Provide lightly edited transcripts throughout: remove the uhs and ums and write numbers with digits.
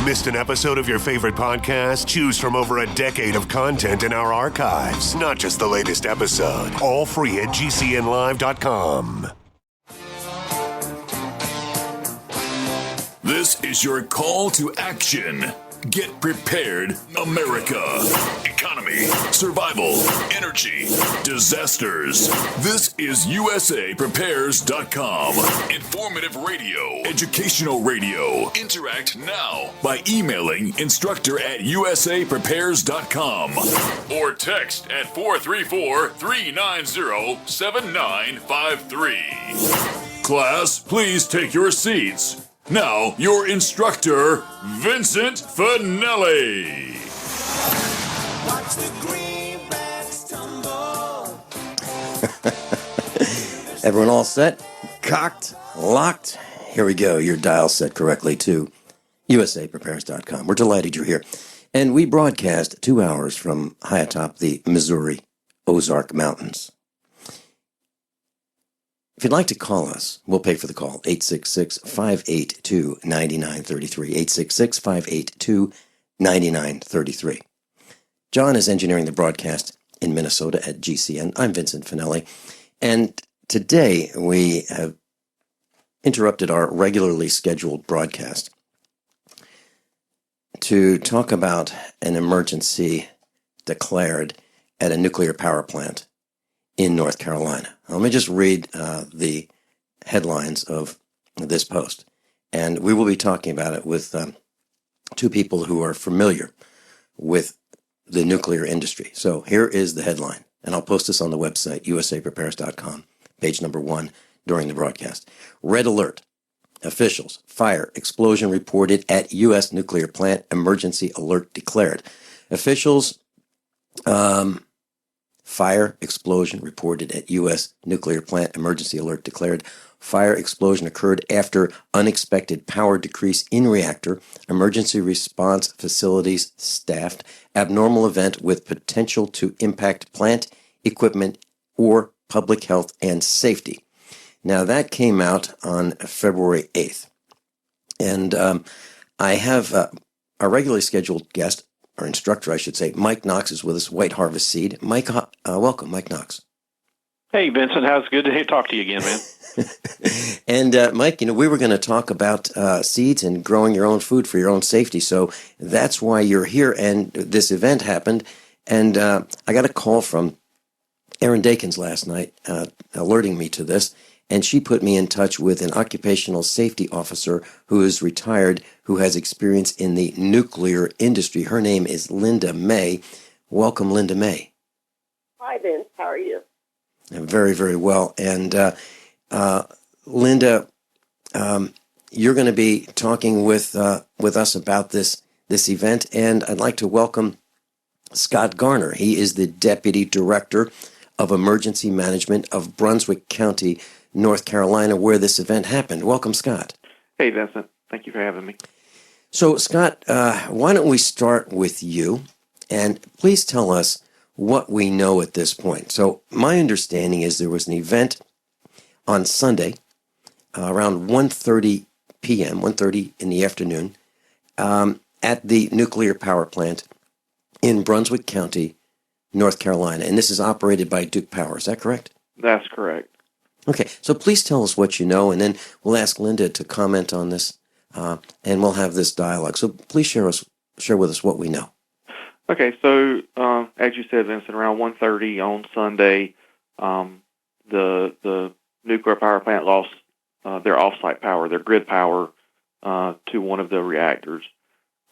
Missed an episode of your favorite podcast? Choose from over a decade of content in our archives, not just the latest episode. All free at GCNlive.com. This is your call to action. Get prepared, America. Economy, survival, energy, disasters. This is USAPrepares.com. Informative radio, educational radio. Interact now by emailing instructor@USAPrepares.com or text at 434-390-7953. Class, please take your seats. Now, your instructor, Vincent Finelli. Watch the greenbacks tumble. Everyone all set? Cocked? Locked? Here we go. Your dial set correctly to USAPrepares.com. We're delighted you're here. And we broadcast 2 hours from high atop the Missouri Ozark Mountains. If you'd like to call us, we'll pay for the call, 866-582-9933, 866-582-9933. John is engineering the broadcast in Minnesota at GCN. I'm Vincent Finelli, and today we have interrupted our regularly scheduled broadcast to talk about an emergency declared at a nuclear power plant in North Carolina. Let me just read the headlines of this post, and we will be talking about it with two people who are familiar with the nuclear industry. So here is the headline, and I'll post this on the website, usaprepares.com, page number 1, during the broadcast. Red alert. Officials, fire, explosion reported at U.S. nuclear plant, emergency alert declared. Officials, fire explosion reported at U.S. nuclear plant. Emergency alert declared. Fire explosion occurred after unexpected power decrease in reactor. Emergency response facilities staffed. Abnormal event with potential to impact plant, equipment, or public health and safety. Now, that came out on February 8th. And I have a regularly scheduled guest, our instructor, I should say, Mike Nocks is with us, White Harvest Seed. Mike, welcome, Mike Nocks. Hey, Vincent. How's it good to talk to you again, man? And, Mike, we were going to talk about seeds and growing your own food for your own safety. So that's why you're here. And this event happened. And I got a call from Erin Dakins last night alerting me to this. And she put me in touch with an occupational safety officer who is retired, who has experience in the nuclear industry. Her name is Linda May. Welcome, Linda May. Hi, Vince. How are you? Very, very well. And Linda, you're going to be talking with us about this event, and I'd like to welcome Scott Garner. He is the Deputy Director of Emergency Management of Brunswick County, North Carolina, where this event happened. Welcome, Scott. Hey, Vincent. Thank you for having me. So, Scott, why don't we start with you, and please tell us what we know at this point. So, my understanding is there was an event on Sunday around 1:30 p.m., 1:30 in the afternoon, at the nuclear power plant in Brunswick County, North Carolina, and this is operated by Duke Power. Is that correct? That's correct. Okay, so please tell us what you know, and then we'll ask Linda to comment on this, and we'll have this dialogue. So please share with us what we know. Okay, so as you said, Vincent, around 1:30 on Sunday, the nuclear power plant lost their off-site power, their grid power, to one of the reactors.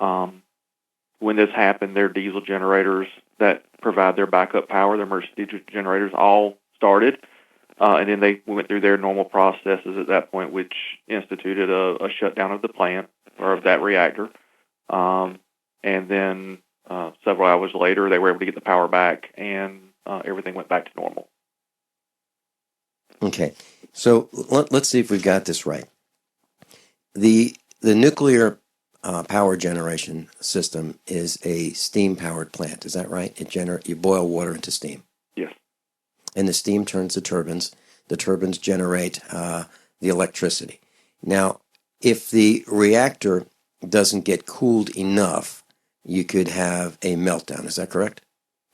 When this happened, their diesel generators that provide their backup power, their emergency generators, all started. And then they went through their normal processes at that point, which instituted a shutdown of the plant or of that reactor. And then several hours later, they were able to get the power back, and everything went back to normal. Okay, so let's see if we've got this right. The nuclear power generation system is a steam-powered plant. Is that right? You boil water into steam. Yes. And the steam turns the turbines. The turbines generate the electricity. Now, if the reactor doesn't get cooled enough, you could have a meltdown. Is that correct?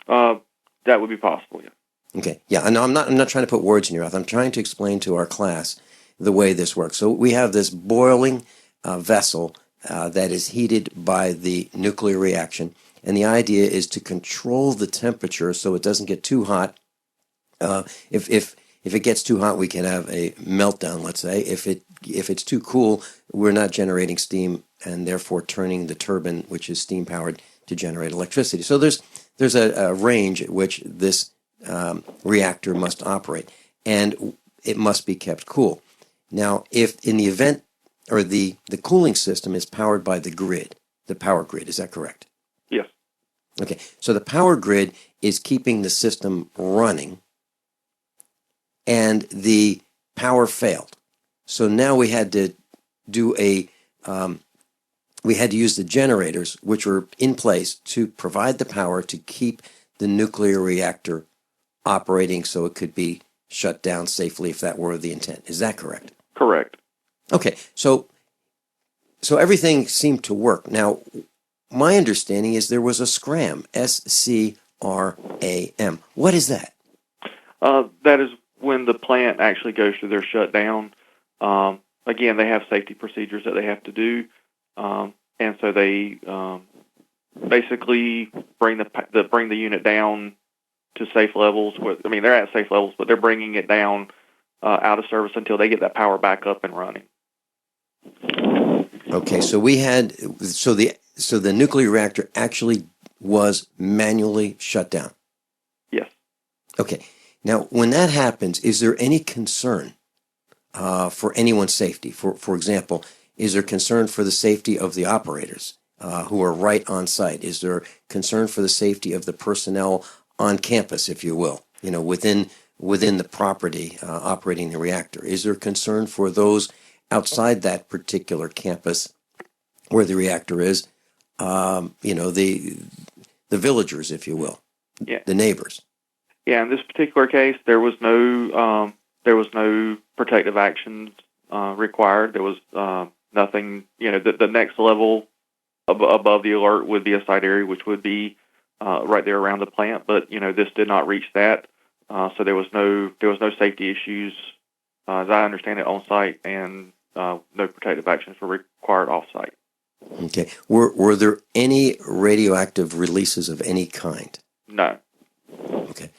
That would be possible, yeah. Okay. Yeah. I know I'm not trying to put words in your mouth. I'm trying to explain to our class the way this works. So we have this boiling vessel that is heated by the nuclear reaction, and the idea is to control the temperature so it doesn't get too hot. If it gets too hot, we can have a meltdown. Let's say if it's too cool, we're not generating steam and therefore turning the turbine, which is steam powered, to generate electricity. So there's a range at which this reactor must operate, and it must be kept cool. Now, if in the event or the cooling system is powered by the grid, the power grid, is that correct? Yes. Okay, so the power grid is keeping the system running, and the power failed. So now we had to do we had to use the generators, which were in place to provide the power to keep the nuclear reactor operating so it could be shut down safely if that were the intent. Is that correct? Correct. Okay, so everything seemed to work. Now, my understanding is there was a SCRAM, SCRAM. What is that? That is when the plant actually goes through their shutdown. Again, they have safety procedures that they have to do, and so they basically bring the unit down to safe levels. They're at safe levels, but they're bringing it down out of service until they get that power back up and running. Okay, so the nuclear reactor actually was manually shut down. Yes. Okay. Now, when that happens, is there any concern for anyone's safety? For example, is there concern for the safety of the operators who are right on site? Is there concern for the safety of the personnel on campus, if you will, within the property operating the reactor? Is there concern for those outside that particular campus where the reactor is, the villagers, if you will, yeah. The neighbors? Yeah, in this particular case, there was no protective actions required. There was nothing. The next level above the alert would be a site area, which would be right there around the plant. But this did not reach that, so there was no safety issues, as I understand it, on site, and no protective actions were required off site. Okay. Were there any radioactive releases of any kind? No. Okay.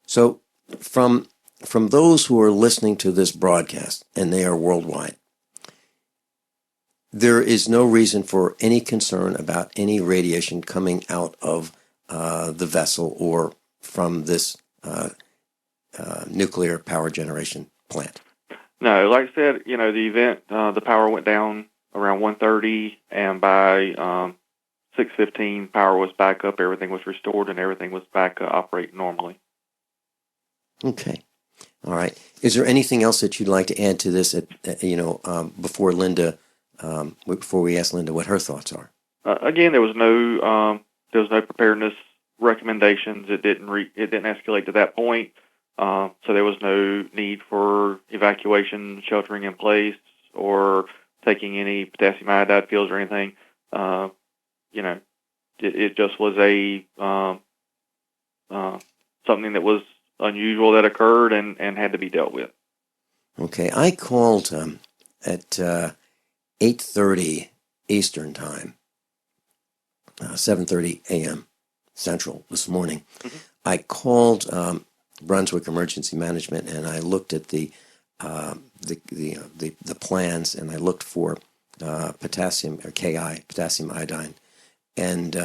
So from those who are listening to this broadcast, and they are worldwide, there is no reason for any concern about any radiation coming out of the vessel or from this nuclear power generation plant. No, like I said, the event, the power went down around 1:30, and by 6:15, power was back up, everything was restored, and everything was back operating normally. Okay. All right. Is there anything else that you'd like to add to this, before we ask Linda what her thoughts are? Again, there was no preparedness recommendations. It didn't escalate to that point. So there was no need for evacuation, sheltering in place, or taking any potassium iodide pills or anything. It just was something that was unusual that occurred and had to be dealt with. Okay, I called at 8:30 Eastern Time, 7:30 a.m. Central this morning. Mm-hmm. I called Brunswick Emergency Management, and I looked at the plans, and I looked for potassium or Ki, potassium iodine, and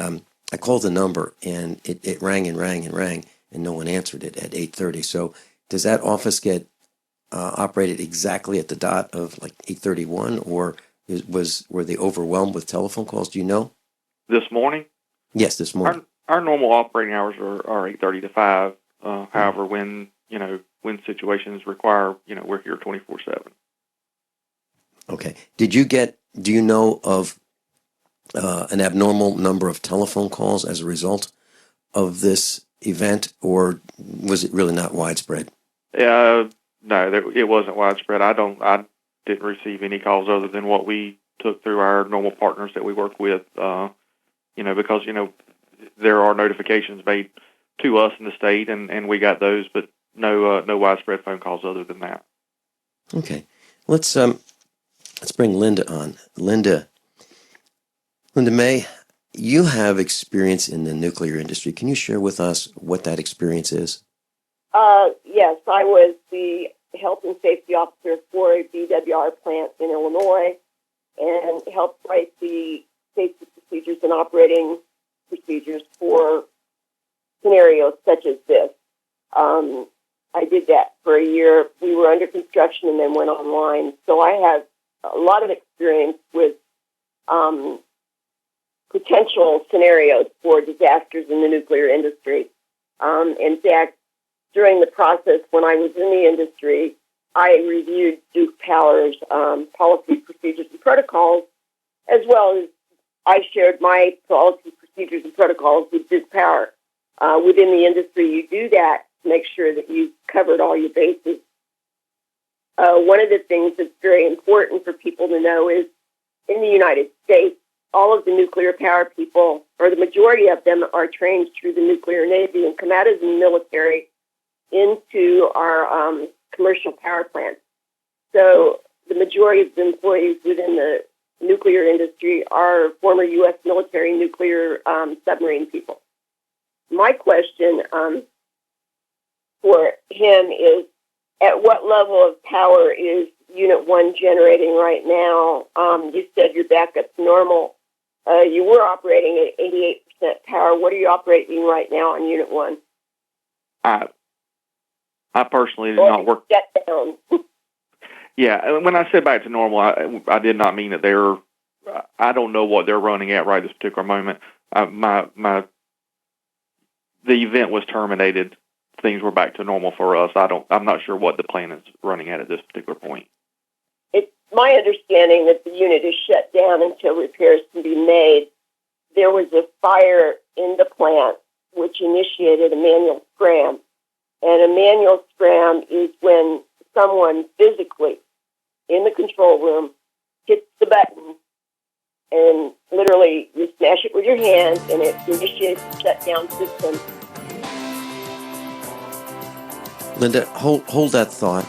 I called the number, and it rang and rang and rang, and no one answered it at 8:30. So does that office get operated exactly at the dot of like 8:31, or were they overwhelmed with telephone calls? Do you know? This morning? Yes, this morning. Our normal operating hours are 8:30 to 5. However, when situations require, we're here 24/7. Okay. Do you know of an abnormal number of telephone calls as a result of this event, or was it really not widespread? No, it wasn't widespread. I didn't receive any calls other than what we took through our normal partners that we work with, because, there are notifications made to us in the state, and we got those, but no widespread phone calls other than that. Okay. Let's bring Linda on. Linda May, you have experience in the nuclear industry. Can you share with us what that experience is? Yes, I was the health and safety officer for a BWR plant in Illinois and helped write the safety procedures and operating procedures for scenarios such as this. I did that for a year. We were under construction and then went online. So I have a lot of experience with potential scenarios for disasters in the nuclear industry. In fact, during the process when I was in the industry, I reviewed Duke Power's policy, procedures, and protocols, as well as I shared my policy, procedures, and protocols with Duke Power. Within the industry, you do that to make sure that you've covered all your bases. One of the things that's very important for people to know is in the United States, all of the nuclear power people, or the majority of them, are trained through the nuclear Navy and come out of the military into our commercial power plants. So the majority of the employees within the nuclear industry are former U.S. military nuclear submarine people. My question for him is, at what level of power is Unit 1 generating right now? You said your backup's normal. You were operating at 88% power. What are you operating right now on Unit 1? I personally did not work. Shut down. Yeah, when I said back to normal, I did not mean that they're. I don't know what they're running at right this particular moment. The event was terminated. Things were back to normal for us. I'm not sure what the plant is running at this particular point. It's my understanding that the unit is shut down until repairs can be made. There was a fire in the plant which initiated a manual scram. And a manual scram is when someone physically in the control room hits the button and literally you smash it with your hands and it initiates the shutdown system. Linda, hold that thought.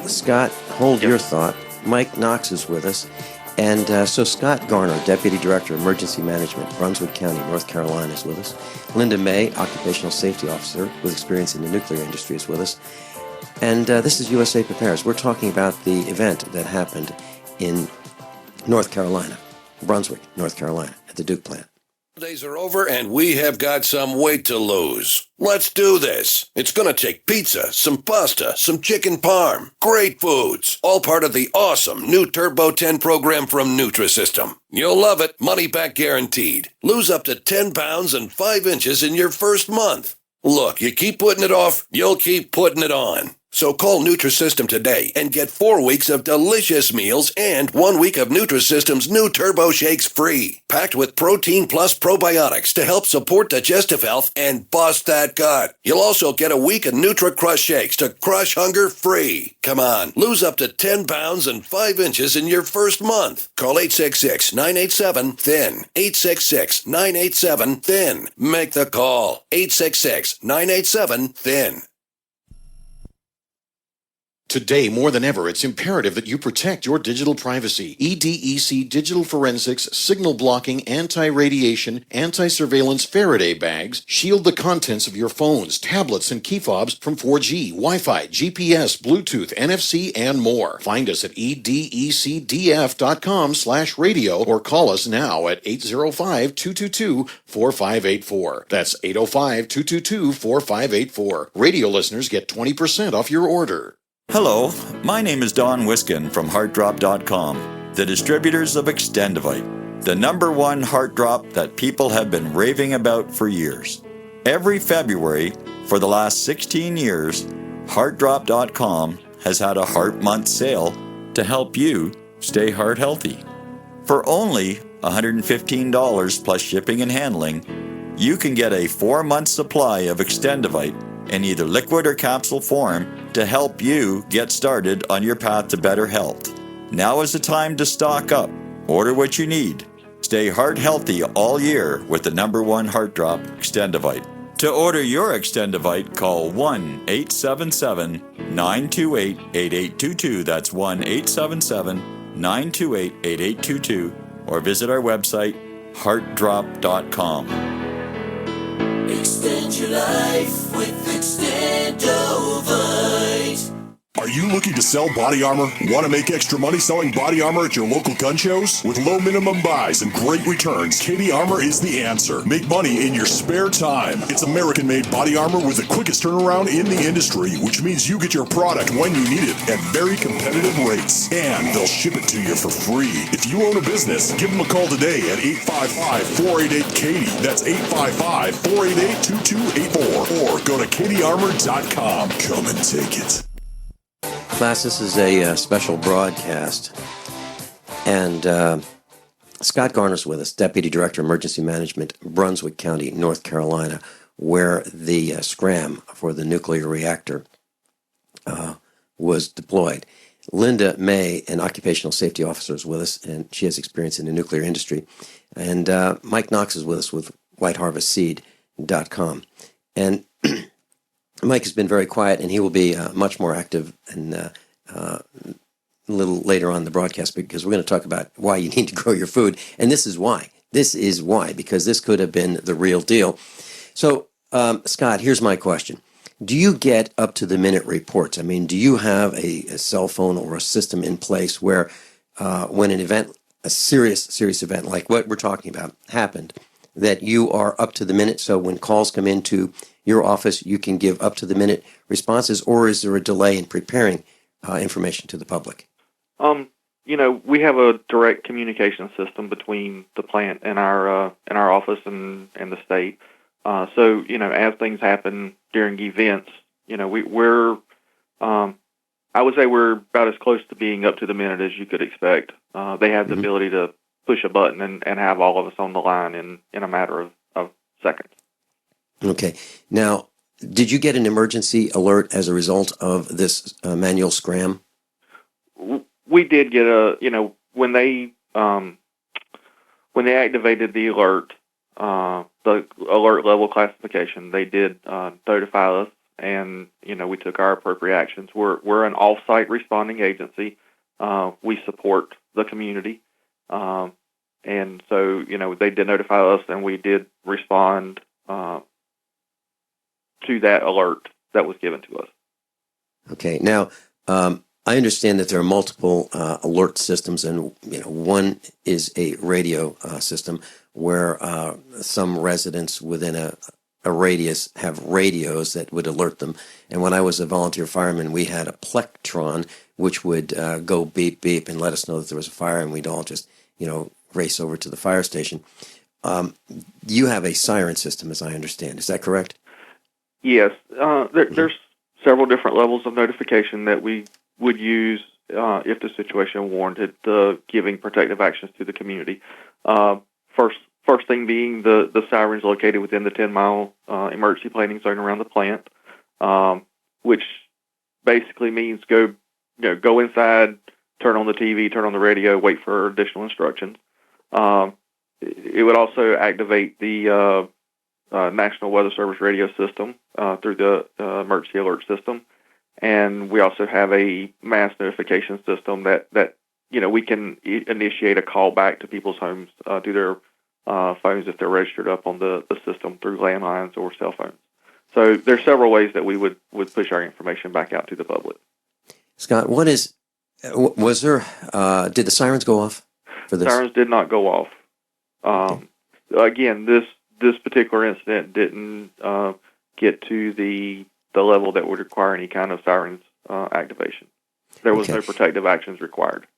Scott, hold your thought. Mike Nocks is with us. And so Scott Garner, Deputy Director, Emergency Management, Brunswick County, North Carolina, is with us. Linda May, Occupational Safety Officer with experience in the nuclear industry, is with us. And this is USA Prepares. We're talking about the event that happened in North Carolina, Brunswick, North Carolina, at the Duke plant. Days are over and we have got some weight to lose. Let's do this. It's gonna take pizza, some pasta, some chicken parm, great foods, all part of the awesome new Turbo 10 program from Nutrisystem. You'll love it, money back guaranteed. Lose up to 10 pounds and 5 inches in your first month. Look, you keep putting it off, you'll keep putting it on. So call Nutrisystem today and get 4 weeks of delicious meals and 1 week of Nutrisystem's new Turbo Shakes free. Packed with protein plus probiotics to help support digestive health and bust that gut. You'll also get a week of Nutri-Crush Shakes to crush hunger free. Come on, lose up to 10 pounds and 5 inches in your first month. Call 866-987-THIN. 866-987-THIN. Make the call. 866-987-THIN. Today, more than ever, it's imperative that you protect your digital privacy. EDEC Digital Forensics, Signal Blocking, Anti-Radiation, Anti-Surveillance Faraday Bags shield the contents of your phones, tablets, and key fobs from 4G, Wi-Fi, GPS, Bluetooth, NFC, and more. Find us at edecdf.com/radio or call us now at 805-222-4584. That's 805-222-4584. Radio listeners get 20% off your order. Hello, my name is Don Wiskin from HeartDrop.com, the distributors of Extendivite, the #1 heart drop that people have been raving about for years. Every February for the last 16 years, HeartDrop.com has had a Heart Month sale to help you stay heart healthy. For only $115 plus shipping and handling, you can get a 4-month supply of Extendivite in either liquid or capsule form to help you get started on your path to better health. Now is the time to stock up Order what you need. Stay heart healthy all year with the #1 heart drop, Extendivite. To order your Extendivite, call 1-877-928-8822. That's 1-877-928-8822. Or visit our website, heartdrop.com. Extend your life with Extendovite. Are you looking to sell body armor? Want to make extra money selling body armor at your local gun shows? With low minimum buys and great returns, Katie Armor is the answer. Make money in your spare time. It's American-made body armor with the quickest turnaround in the industry, which means you get your product when you need it at very competitive rates. And they'll ship it to you for free. If you own a business, give them a call today at 855-488-KATIE. That's 855-488-2284. Or go to katiearmor.com. Come and take it. Class, this is a special broadcast, and Scott Garner's with us, Deputy Director, Emergency Management, Brunswick County, North Carolina, where the SCRAM for the nuclear reactor was deployed. Linda May, an Occupational Safety Officer, is with us, and she has experience in the nuclear industry. And Mike Nocks is with us with WhiteHarvestSeed.com. And Mike has been very quiet, and he will be much more active and a little later on in the broadcast, because we're going to talk about why you need to grow your food. And this is why. This is why, because this could have been the real deal. So, Scott, here's my question. Do you get up-to-the-minute reports? I mean, do you have a cell phone or a system in place where when an event, a serious event like what we're talking about happened, that you are up to the minute, so when calls come into your office, you can give up-to-the-minute responses, or is there a delay in preparing information to the public? We have a direct communication system between the plant and our office and the state. So, as things happen during events, we're I would say we're about as close to being up to the minute as you could expect. They have the ability to push a button and have all of us on the line in a matter of seconds. Okay. Now, did you get an emergency alert as a result of this manual scram? We did get when they activated the alert level classification, they did notify us, and we took our appropriate actions. We're an off-site responding agency. We support the community, and so they did notify us, and we did respond to that alert that was given to us. Okay. Now, I understand that there are multiple alert systems, and one is a radio system where some residents within a radius have radios that would alert them. And when I was a volunteer fireman, we had a plectron which would go beep beep and let us know that there was a fire, and we'd all just race over to the fire station. You have a siren system, as I understand. Is that correct? Yes. There's several different levels of notification that we would use if the situation warranted giving protective actions to the community. First thing being the sirens located within the 10-mile emergency planning zone around the plant, which basically means go inside, turn on the TV, turn on the radio, wait for additional instructions. It would also activate the National Weather Service radio system through the emergency alert system. And we also have a mass notification system that we can initiate a call back to people's homes through their phones if they're registered up on the system through landlines or cell phones. So there's several ways that we would push our information back out to the public. Scott, was there, did the sirens go off for this? Sirens did not go off. Again, this particular incident didn't get to the level that would require any kind of sirens activation. There was no protective actions required.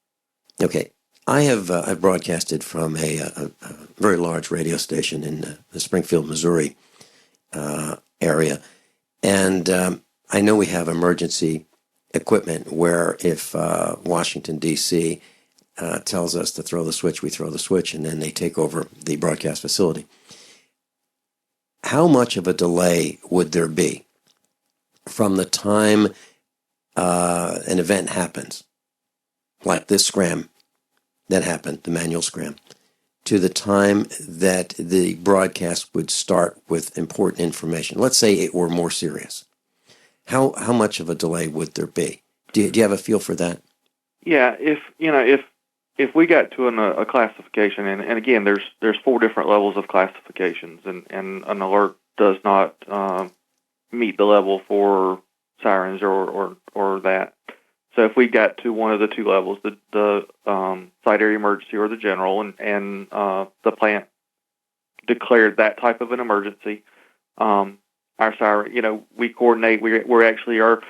Okay. I have I've broadcasted from a very large radio station in the Springfield, Missouri area, and I know we have emergency equipment where if Washington, D.C. Tells us to throw the switch, we throw the switch, and then they take over the broadcast facility. How much of a delay would there be from the time an event happens, like this scram, that happened, the manual scram, to the time that the broadcast would start with important information, let's say it were more serious, how much of a delay would there be? Do you have a feel for that? Yeah, if we got to a classification, and again, there's 4 different levels of classifications, and an alert does not meet the level for sirens or that. So if we got to one of the 2 levels, the site area emergency or the general, and the plant declared that type of an emergency, our siren, we coordinate. We're actually are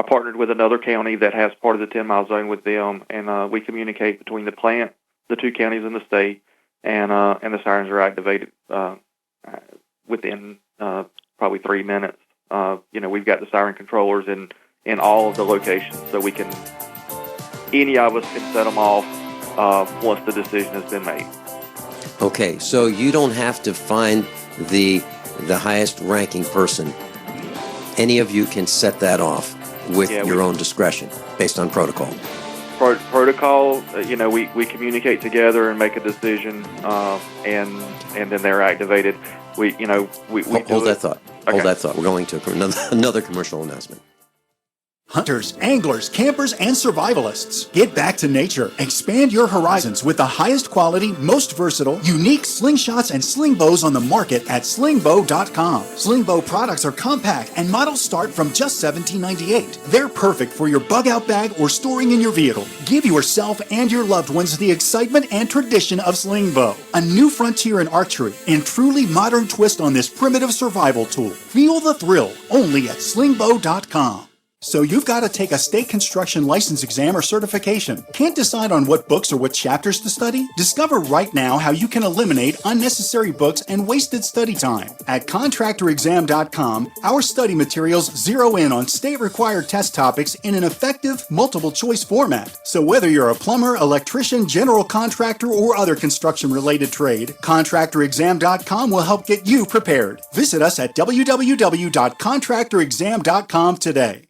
partnered with another county that has part of the 10-mile zone with them, and we communicate between the plant, the 2 counties in the state, and the sirens are activated within probably 3 minutes. We've got the siren controllers in all of the locations, so any of us can set them off once the decision has been made. Okay, so you don't have to find the highest ranking person. Any of you can set that off with your own discretion based on protocol. Protocol, we communicate together and make a decision, and then they're activated. Hold that thought. Okay. Hold that thought. We're going to another commercial announcement. Hunters, anglers, campers, and survivalists. Get back to nature. Expand your horizons with the highest quality, most versatile, unique slingshots and sling bows on the market at slingbow.com. Slingbow products are compact and models start from just $17.98. They're perfect for your bug-out bag or storing in your vehicle. Give yourself and your loved ones the excitement and tradition of slingbow. A new frontier in archery and truly modern twist on this primitive survival tool. Feel the thrill only at slingbow.com. So you've got to take a state construction license exam or certification. Can't decide on what books or what chapters to study? Discover right now how you can eliminate unnecessary books and wasted study time. At contractorexam.com, our study materials zero in on state-required test topics in an effective, multiple-choice format. So whether you're a plumber, electrician, general contractor, or other construction-related trade, contractorexam.com will help get you prepared. Visit us at www.contractorexam.com today.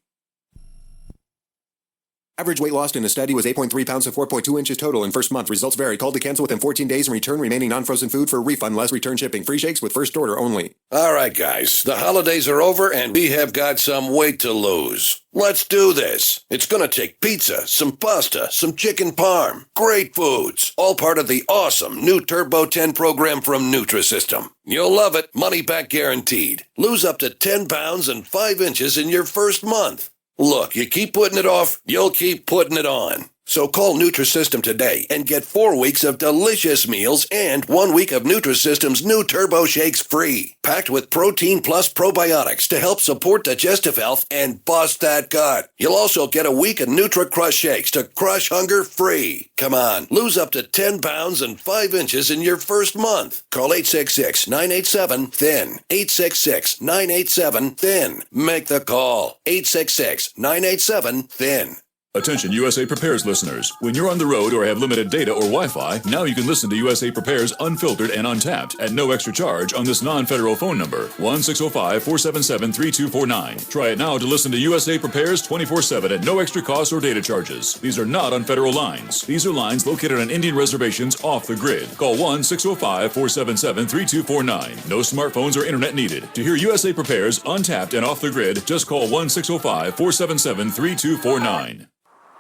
Average weight lost in a study was 8.3 pounds to 4.2 inches total in first month. Results vary. Call to cancel within 14 days and return remaining non-frozen food for a refund less return shipping. Free shakes with first order only. All right, guys. The holidays are over and we have got some weight to lose. Let's do this. It's going to take pizza, some pasta, some chicken parm. Great foods. All part of the awesome new Turbo 10 program from Nutrisystem. You'll love it. Money back guaranteed. Lose up to 10 pounds and 5 inches in your first month. Look, you keep putting it off, you'll keep putting it on. So call Nutrisystem today and get 4 weeks of delicious meals and 1 week of Nutrisystem's new Turbo Shakes free. Packed with protein plus probiotics to help support digestive health and bust that gut. You'll also get a week of Nutri-Crush Shakes to crush hunger free. Come on, lose up to 10 pounds and 5 inches in your first month. Call 866-987-THIN. 866-987-THIN. Make the call. 866-987-THIN. Attention USA Prepares listeners. When you're on the road or have limited data or Wi-Fi, now you can listen to USA Prepares unfiltered and untapped at no extra charge on this non-federal phone number, 1-605-477-3249. Try it now to listen to USA Prepares 24/7 at no extra cost or data charges. These are not on federal lines. These are lines located on Indian reservations off the grid. Call 1-605-477-3249. No smartphones or internet needed. To hear USA Prepares untapped and off the grid, just call 1-605-477-3249.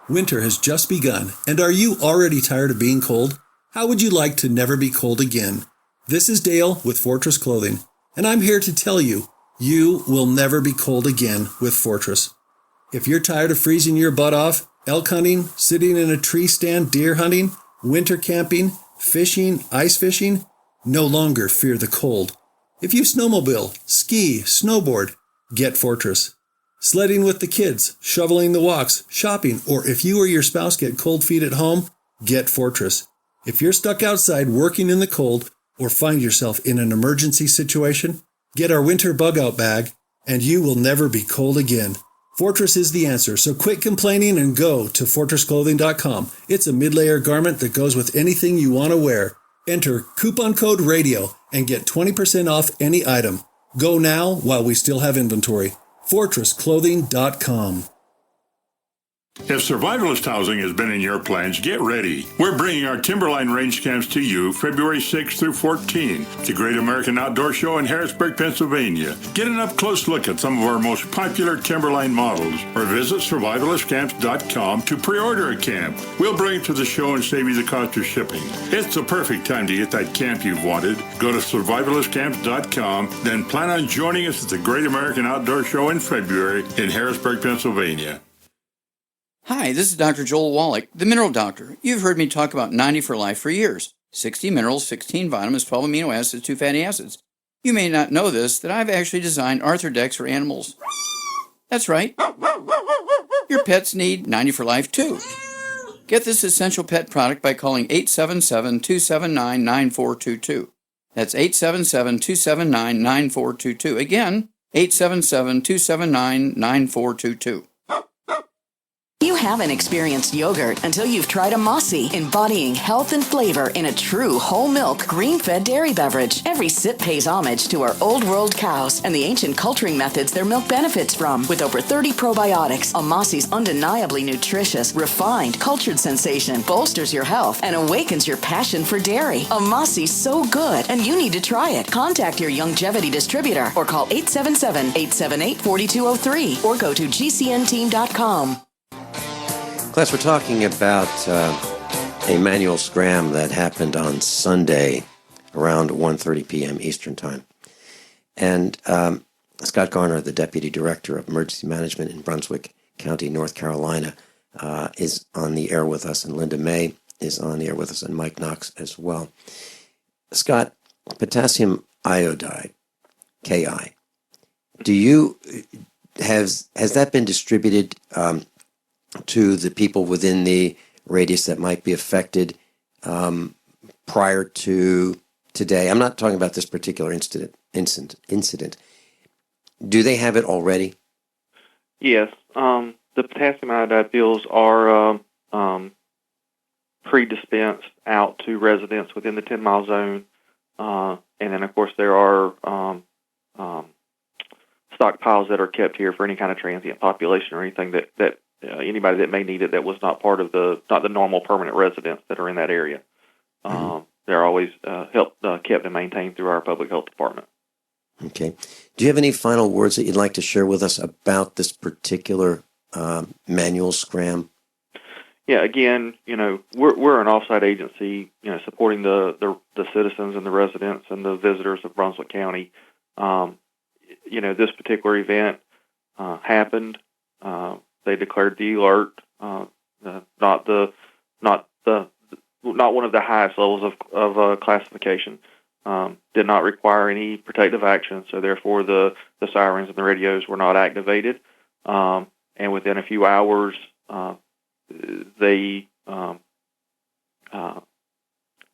Winter has just begun, and are you already tired of being cold? How would you like to never be cold again? This is Dale with Fortress Clothing, and I'm here to tell you, you will never be cold again with Fortress. If you're tired of freezing your butt off, elk hunting, sitting in a tree stand deer hunting, winter camping, fishing, ice fishing, no longer fear the cold. If you snowmobile, ski, snowboard, get Fortress. Sledding with the kids, shoveling the walks, shopping, or if you or your spouse get cold feet at home, get Fortress. If you're stuck outside working in the cold or find yourself in an emergency situation, get our winter bug-out bag, and you will never be cold again. Fortress is the answer, so quit complaining and go to fortressclothing.com. It's a mid-layer garment that goes with anything you want to wear. Enter coupon code RADIO and get 20% off any item. Go now while we still have inventory. fortressclothing.com. If survivalist housing has been in your plans, get ready. We're bringing our Timberline range camps to you February 6th through 14th, the Great American Outdoor Show in Harrisburg, Pennsylvania. Get an up-close look at some of our most popular Timberline models, or visit survivalistcamps.com to pre-order a camp. We'll bring it to the show and save you the cost of shipping. It's the perfect time to get that camp you've wanted. Go to survivalistcamps.com, then plan on joining us at the Great American Outdoor Show in February in Harrisburg, Pennsylvania. Hi, this is Dr. Joel Wallach, the Mineral Doctor. You've heard me talk about 90 for Life for years. 60 minerals, 16 vitamins, 12 amino acids, 2 fatty acids. You may not know this, that I've actually designed Arthrodex for animals. That's right. Your pets need 90 for Life too. Get this essential pet product by calling 877-279-9422. That's 877-279-9422. Again, 877-279-9422. You haven't experienced yogurt until you've tried a Mossy, embodying health and flavor in a true whole milk, green-fed dairy beverage. Every sip pays homage to our old world cows and the ancient culturing methods their milk benefits from. With over 30 probiotics, a Mossy's undeniably nutritious, refined, cultured sensation bolsters your health and awakens your passion for dairy. A Mossy's so good, and you need to try it. Contact your Youngevity distributor or call 877-878-4203 or go to gcnteam.com. Class, we're talking about a manual scram that happened on Sunday around 1:30 p.m. Eastern Time. And Scott Garner, the Deputy Director of Emergency Management in Brunswick County, North Carolina, is on the air with us, and Linda May is on the air with us, and Mike Nocks as well. Scott, potassium iodide, Ki, has that been distributed to the people within the radius that might be affected prior to today? I'm not talking about this particular incident. Do they have it already? Yes. The potassium iodide pills are pre-dispensed out to residents within the 10-mile zone. And then, of course, there are stockpiles that are kept here for any kind of transient population or anything that anybody that may need it that was not part of not the normal permanent residents that are in that area. They're always kept and maintained through our public health department. Okay. Do you have any final words that you'd like to share with us about this particular manual scram? Yeah. Again, we're an off-site agency, supporting the citizens and the residents and the visitors of Brunswick County. This particular event happened. They declared the alert, not one of the highest levels of classification. Did not require any protective action, so therefore the sirens and the radios were not activated. And within a few hours, they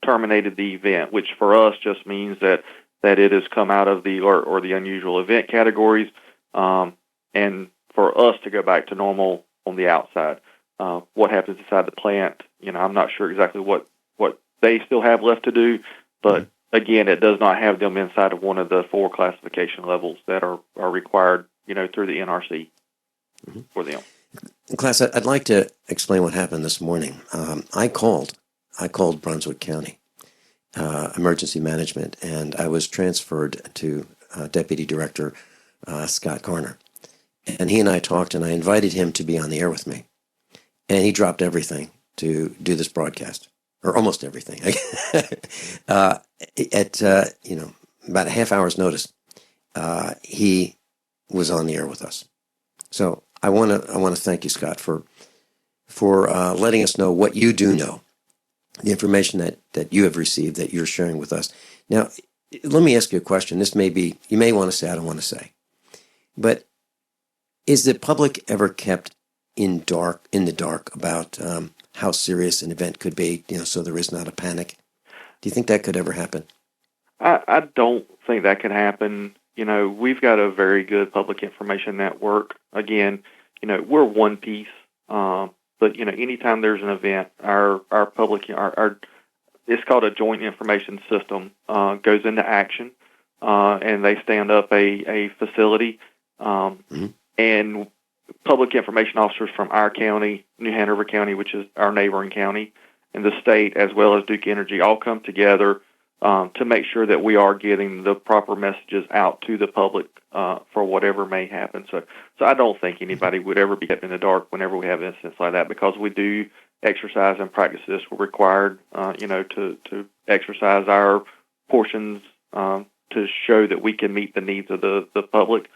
terminated the event, which for us just means that it has come out of the alert or the unusual event categories, and for us to go back to normal on the outside. What happens inside the plant, I'm not sure exactly what they still have left to do, but again, it does not have them inside of one of the 4 classification levels that are required, through the NRC for them. Class, I'd like to explain what happened this morning. I called Brunswick County Emergency Management, and I was transferred to Deputy Director Scott Garner. And he and I talked, and I invited him to be on the air with me. And he dropped everything to do this broadcast, or almost everything. At about a half hour's notice, he was on the air with us. So I want to thank you, Scott, for letting us know what you do know, the information that you have received that you're sharing with us. Now, let me ask you a question. This may be, you may want to say, I don't want to say, but is the public ever kept in the dark about how serious an event could be, so there is not a panic? Do you think that could ever happen? I don't think that could happen. We've got a very good public information network. Again, we're one piece, but anytime there's an event, our public, it's called a joint information system, goes into action, and they stand up a facility. And public information officers from our county, New Hanover County, which is our neighboring county, and the state, as well as Duke Energy, all come together to make sure that we are getting the proper messages out to the public for whatever may happen. So I don't think anybody would ever be kept in the dark whenever we have incidents like that, because we do exercise and practice this. We're required, to exercise our portions to show that we can meet the needs of the public.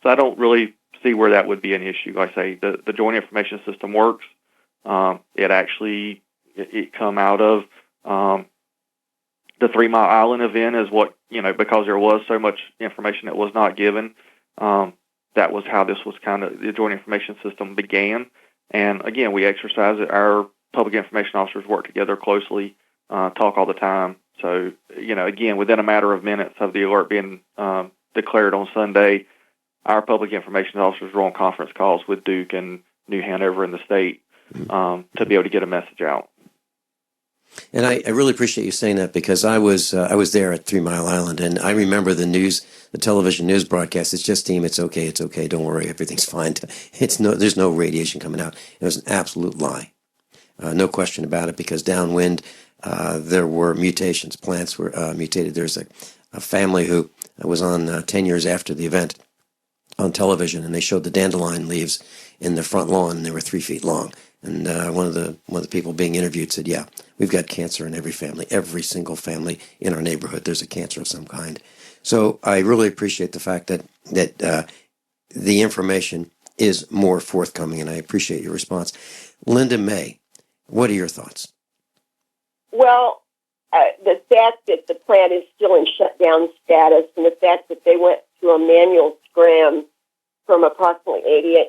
So I don't really see where that would be an issue. Like I say, the Joint Information System works. It come out of the 3 Mile Island event is what, because there was so much information that was not given. That was how this was the Joint Information System began. And again, we exercise it. Our public information officers work together closely, talk all the time. So, again, within a matter of minutes of the alert being declared on Sunday, our public information officers were on conference calls with Duke and New Hanover and the state to be able to get a message out. And I really appreciate you saying that, because I was there at 3 Mile Island, and I remember the television news broadcast. It's just steam. It's okay. Don't worry. Everything's fine. There's no radiation coming out. It was an absolute lie. No question about it, because downwind, there were mutations. Plants were mutated. There's a family who was on 10 years after the event on television, and they showed the dandelion leaves in the front lawn, and they were 3 feet long. And one of the people being interviewed said, "Yeah, we've got cancer in every family. Every single family in our neighborhood, there's a cancer of some kind." So I really appreciate the fact that the information is more forthcoming, and I appreciate your response. Linda May, what are your thoughts? Well, the fact that the plant is still in shutdown status, and the fact that they went through a manual scram from approximately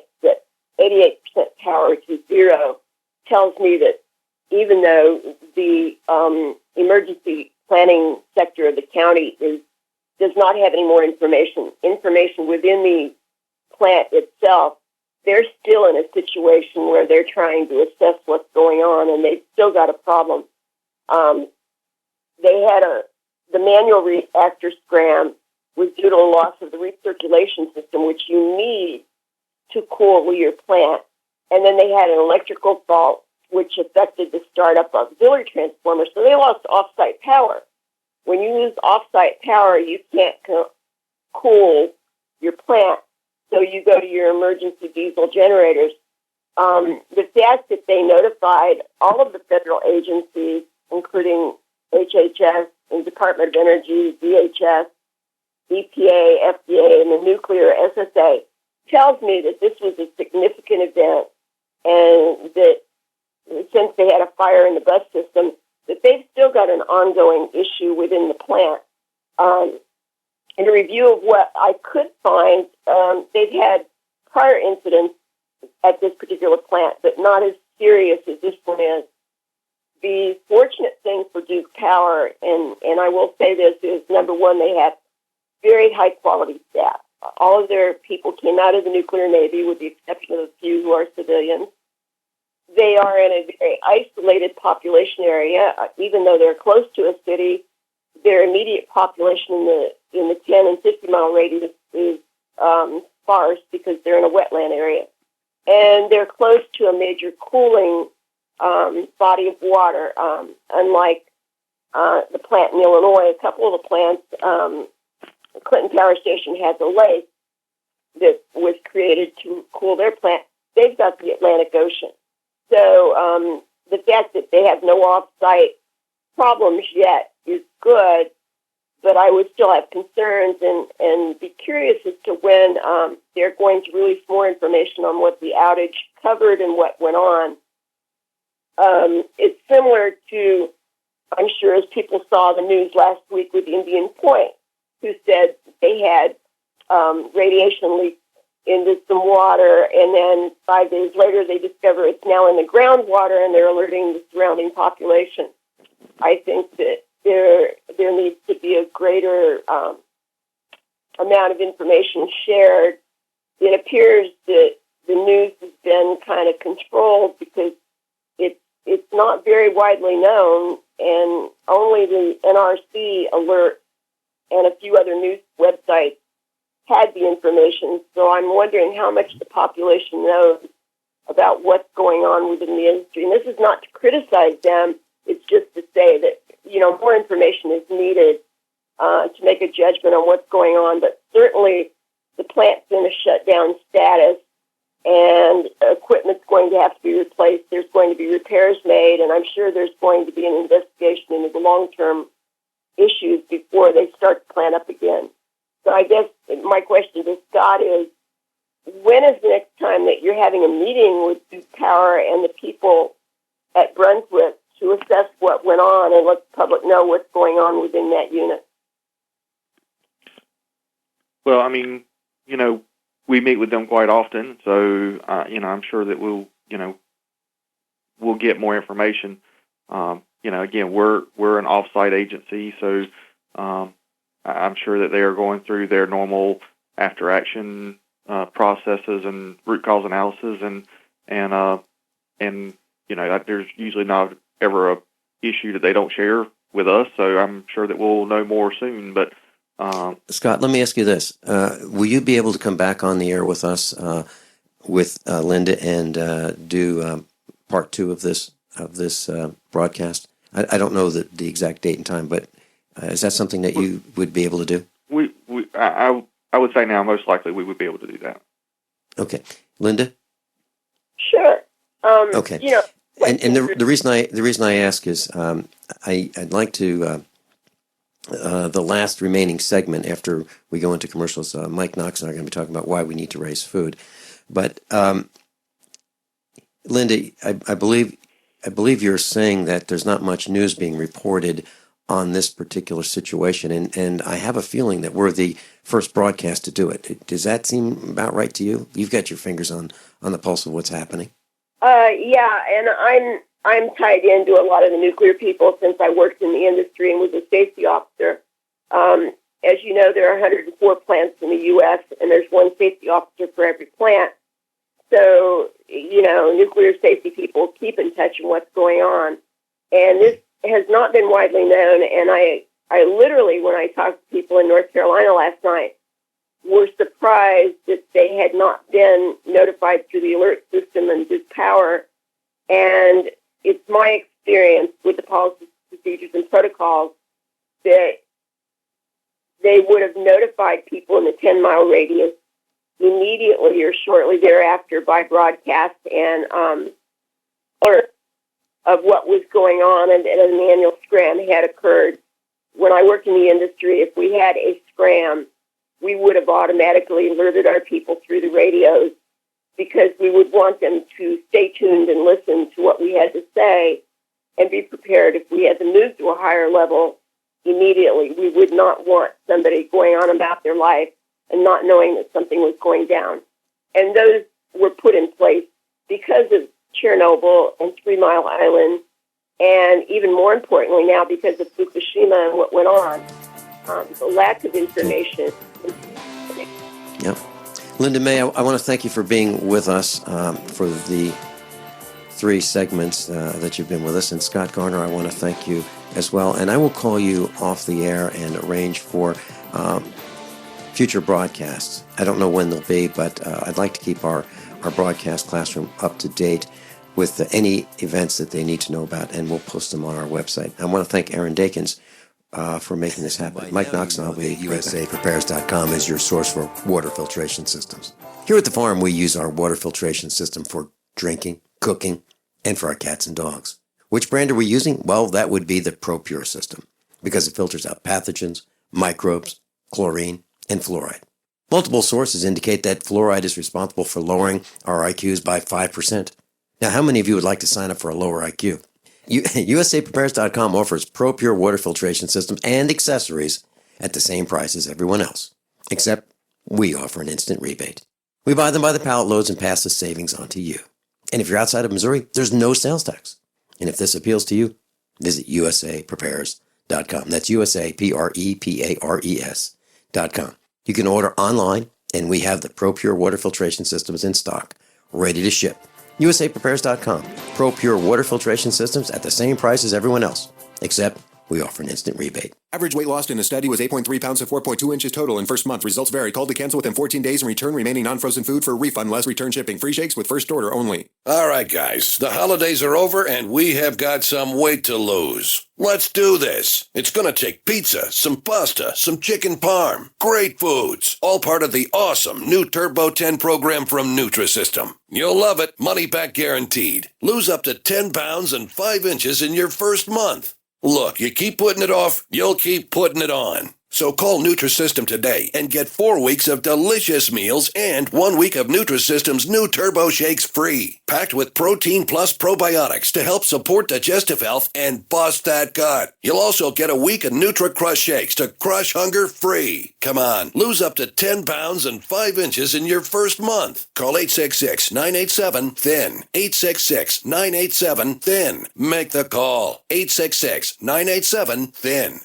88% power to 0, tells me that even though the emergency planning sector of the county does not have any more information within the plant itself, they're still in a situation where they're trying to assess what's going on, and they've still got a problem. The manual reactor scram was due to a loss of the recirculation system, which you need to cool your plant. And then they had an electrical fault, which affected the startup of auxiliary transformers. So they lost off-site power. When you lose off-site power, you can't cool your plant. So you go to your emergency diesel generators. The fact that they notified all of the federal agencies, including HHS and Department of Energy, DHS, EPA, FDA, and the nuclear SSA, tells me that this was a significant event, and that since they had a fire in the bus system, that they've still got an ongoing issue within the plant. In a review of what I could find, they've had prior incidents at this particular plant, but not as serious as this one is. The fortunate thing for Duke Power, and I will say this, is number one, they have very high-quality staff. All of their people came out of the nuclear Navy, with the exception of a few who are civilians. They are in a very isolated population area. Even though they're close to a city, their immediate population in the 10 and 50-mile radius is sparse, because they're in a wetland area. And they're close to a major cooling body of water. Unlike the plant in Illinois, a couple of the plants, Clinton Power Station has a lake that was created to cool their plant. They've got the Atlantic Ocean. So the fact that they have no off-site problems yet is good, but I would still have concerns and be curious as to when they're going to release more information on what the outage covered and what went on. It's similar to, I'm sure, as people saw the news last week with Indian Point, who said they had radiation leaks into some water, and then 5 days later they discover it's now in the groundwater, and they're alerting the surrounding population. I think that there needs to be a greater amount of information shared. It appears that the news has been kind of controlled because it's not very widely known, and only the NRC alert and a few other news websites had the information. So I'm wondering how much the population knows about what's going on within the industry. And this is not to criticize them. It's just to say that, more information is needed to make a judgment on what's going on. But certainly the plant's in a shutdown status, and equipment's going to have to be replaced. There's going to be repairs made, and I'm sure there's going to be an investigation into the long-term issues before they start the plant up again. So I guess my question to Scott is, when is the next time that you're having a meeting with Duke Power and the people at Brunswick to assess what went on and let the public know what's going on within that unit? Well, I mean, we meet with them quite often, so I'm sure that we'll get more information. Again, we're an off-site agency, so I'm sure that they are going through their normal after-action processes and root cause analysis, and there's usually not ever a issue that they don't share with us. So I'm sure that we'll know more soon. But Scott, let me ask you this: will you be able to come back on the air with us, with Linda, and do part 2 of this broadcast? I don't know the exact date and time, but is that something that you would be able to do? I would say now most likely we would be able to do that. Okay, Linda. Sure. Okay. And the reason I ask is I'd like to the last remaining segment after we go into commercials. Mike Nocks and I are going to be talking about why we need to raise food, but Linda, I believe you're saying that there's not much news being reported on this particular situation, and I have a feeling that we're the first broadcast to do it. Does that seem about right to you? You've got your fingers on the pulse of what's happening. Yeah, and I'm tied into a lot of the nuclear people since I worked in the industry and was a safety officer. As you know, there are 104 plants in the U.S., and there's one safety officer for every plant. So, nuclear safety people keep in touch on what's going on. And this has not been widely known, and I literally, when I talked to people in North Carolina last night, were surprised that they had not been notified through the alert system and Duke Power. And it's my experience with the policies, procedures, and protocols that they would have notified people in the 10-mile radius immediately or shortly thereafter by broadcast and alert of what was going on, and an annual scram had occurred. When I worked in the industry, if we had a scram, we would have automatically alerted our people through the radios because we would want them to stay tuned and listen to what we had to say and be prepared if we had to move to a higher level immediately. We would not want somebody going on about their life and not knowing that something was going down. And those were put in place because of Chernobyl and 3 Mile Island, and even more importantly now because of Fukushima and what went on. The lack of information. Yep. Linda May, I want to thank you for being with us for the 3 segments that you've been with us. And Scott Garner, I want to thank you as well. And I will call you off the air and arrange for future broadcasts. I don't know when they'll be, but I'd like to keep our broadcast classroom up to date with any events that they need to know about, and we'll post them on our website. I want to thank Aaron Dakins for making this happen. Mike Nocks and I'll be USAPrepares.com is your source for water filtration systems. Here at the farm, we use our water filtration system for drinking, cooking, and for our cats and dogs. Which brand are we using? Well, that would be the ProPure system, because it filters out pathogens, microbes, chlorine, and fluoride. Multiple sources indicate that fluoride is responsible for lowering our IQs by 5%. Now, how many of you would like to sign up for a lower IQ? USAPrepares.com offers ProPure water filtration systems and accessories at the same price as everyone else, except we offer an instant rebate. We buy them by the pallet loads and pass the savings on to you. And if you're outside of Missouri, there's no sales tax. And if this appeals to you, visit USAPrepares.com. That's USAPrepares.com. You can order online, and we have the ProPure water filtration systems in stock, ready to ship. USAPrepares.com. ProPure water filtration systems at the same price as everyone else, except we offer an instant rebate. Average weight lost in a study was 8.3 pounds to 4.2 inches total in first month. Results vary. Call to cancel within 14 days and return remaining non-frozen food for a refund, less return shipping. Free shakes with first order only. All right, guys. The holidays are over, and we have got some weight to lose. Let's do this. It's going to take pizza, some pasta, some chicken parm. Great foods. All part of the awesome new Turbo 10 program from Nutrisystem. You'll love it. Money back guaranteed. Lose up to 10 pounds and 5 inches in your first month. Look, you keep putting it off, you'll keep putting it on. So call Nutrisystem today and get 4 weeks of delicious meals and 1 week of Nutrisystem's new Turbo Shakes free. Packed with protein plus probiotics to help support digestive health and bust that gut. You'll also get a week of NutriCrush Shakes to crush hunger free. Come on, lose up to 10 pounds and 5 inches in your first month. Call 866-987-THIN. 866-987-THIN. Make the call. 866-987-THIN.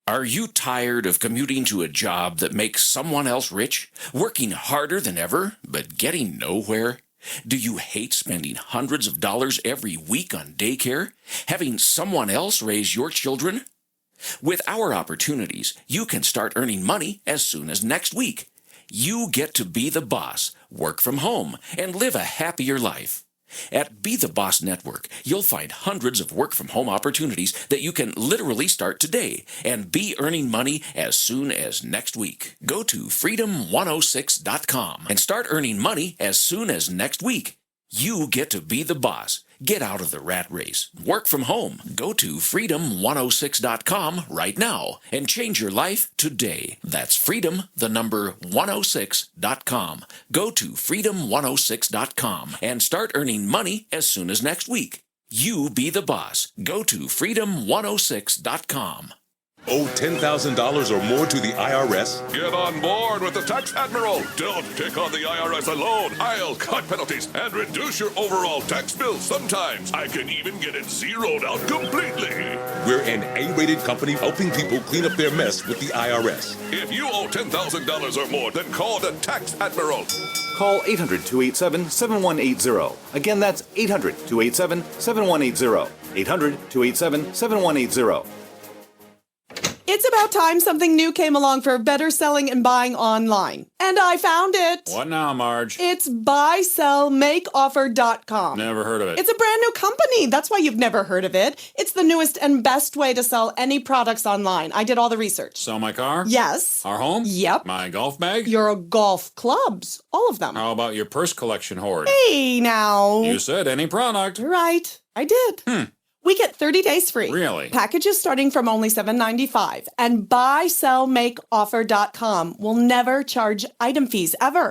Are you tired of commuting to a job that makes someone else rich, working harder than ever, but getting nowhere? Do you hate spending hundreds of dollars every week on daycare, having someone else raise your children? With our opportunities, you can start earning money as soon as next week. You get to be the boss, work from home, and live a happier life. At Be the Boss Network, you'll find hundreds of work-from-home opportunities that you can literally start today and be earning money as soon as next week. Go to freedom106.com and start earning money as soon as next week. You get to be the boss. Get out of the rat race. Work from home. Go to freedom106.com right now and change your life today. That's freedom, the number 106.com. Go to freedom106.com and start earning money as soon as next week. You be the boss. Go to freedom106.com. Owe $10,000 or more to the IRS? Get on board with the Tax Admiral. Don't take on the IRS alone. I'll cut penalties and reduce your overall tax bill. Sometimes I can even get it zeroed out completely. We're an A-rated company helping people clean up their mess with the IRS. If you owe $10,000 or more, then call the Tax Admiral. Call 800-287-7180. Again, that's 800-287-7180. 800-287-7180. It's about time something new came along for better selling and buying online. And I found it. What now, Marge? It's buysellmakeoffer.com. Never heard of it. It's a brand new company. That's why you've never heard of it. It's the newest and best way to sell any products online. I did all the research. Sell my car? Yes. Our home? Yep. My golf bag? Your golf clubs. All of them. How about your purse collection hoard? Hey, now. You said any product. Right. I did. We get 30 days free. Really? Packages starting from only $7.95. And buysellmakeoffer.com will never charge item fees, ever.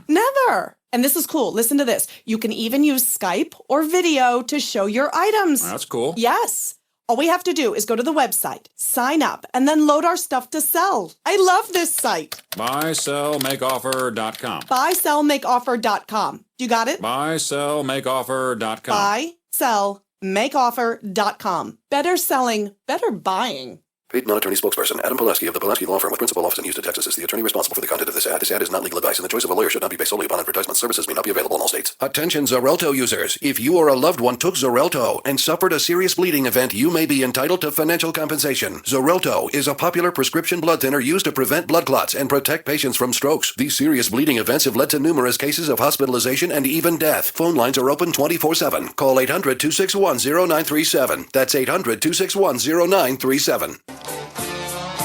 Never. And this is cool. Listen to this. You can even use Skype or video to show your items. That's cool. Yes. All we have to do is go to the website, sign up, and then load our stuff to sell. I love this site. Buysellmakeoffer.com. Buysellmakeoffer.com. You got it? Buysellmakeoffer.com. Buysellmakeoffer.com. Better selling, better buying. Paid non-attorney spokesperson Adam Pulaski of the Pulaski Law Firm with principal office in Houston, Texas is the attorney responsible for the content of this ad. This ad is not legal advice, and the choice of a lawyer should not be based solely upon advertisement. Services may not be available in all states. Attention Xarelto users. If you or a loved one took Xarelto and suffered a serious bleeding event, you may be entitled to financial compensation. Xarelto is a popular prescription blood thinner used to prevent blood clots and protect patients from strokes. These serious bleeding events have led to numerous cases of hospitalization and even death. Phone lines are open 24/7. Call 800-261-0937. That's 800-261-0937.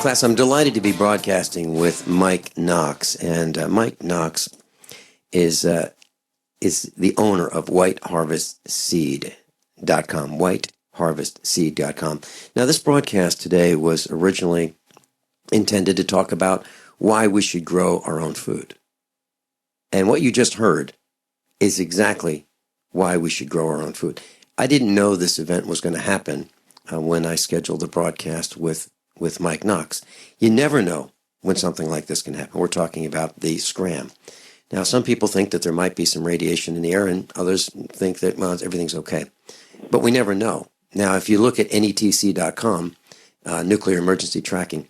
Class, I'm delighted to be broadcasting with Mike Nocks, and Mike Nocks is the owner of WhiteHarvestSeed.com, WhiteHarvestSeed.com. Now, this broadcast today was originally intended to talk about why we should grow our own food. And what you just heard is exactly why we should grow our own food. I didn't know this event was going to happen when I scheduled the broadcast with Mike Nocks. You never know when something like this can happen. We're talking about the scram. Now, some people think that there might be some radiation in the air, and others think that, well, everything's okay. But we never know. Now, if you look at NETC.com, Nuclear Emergency Tracking,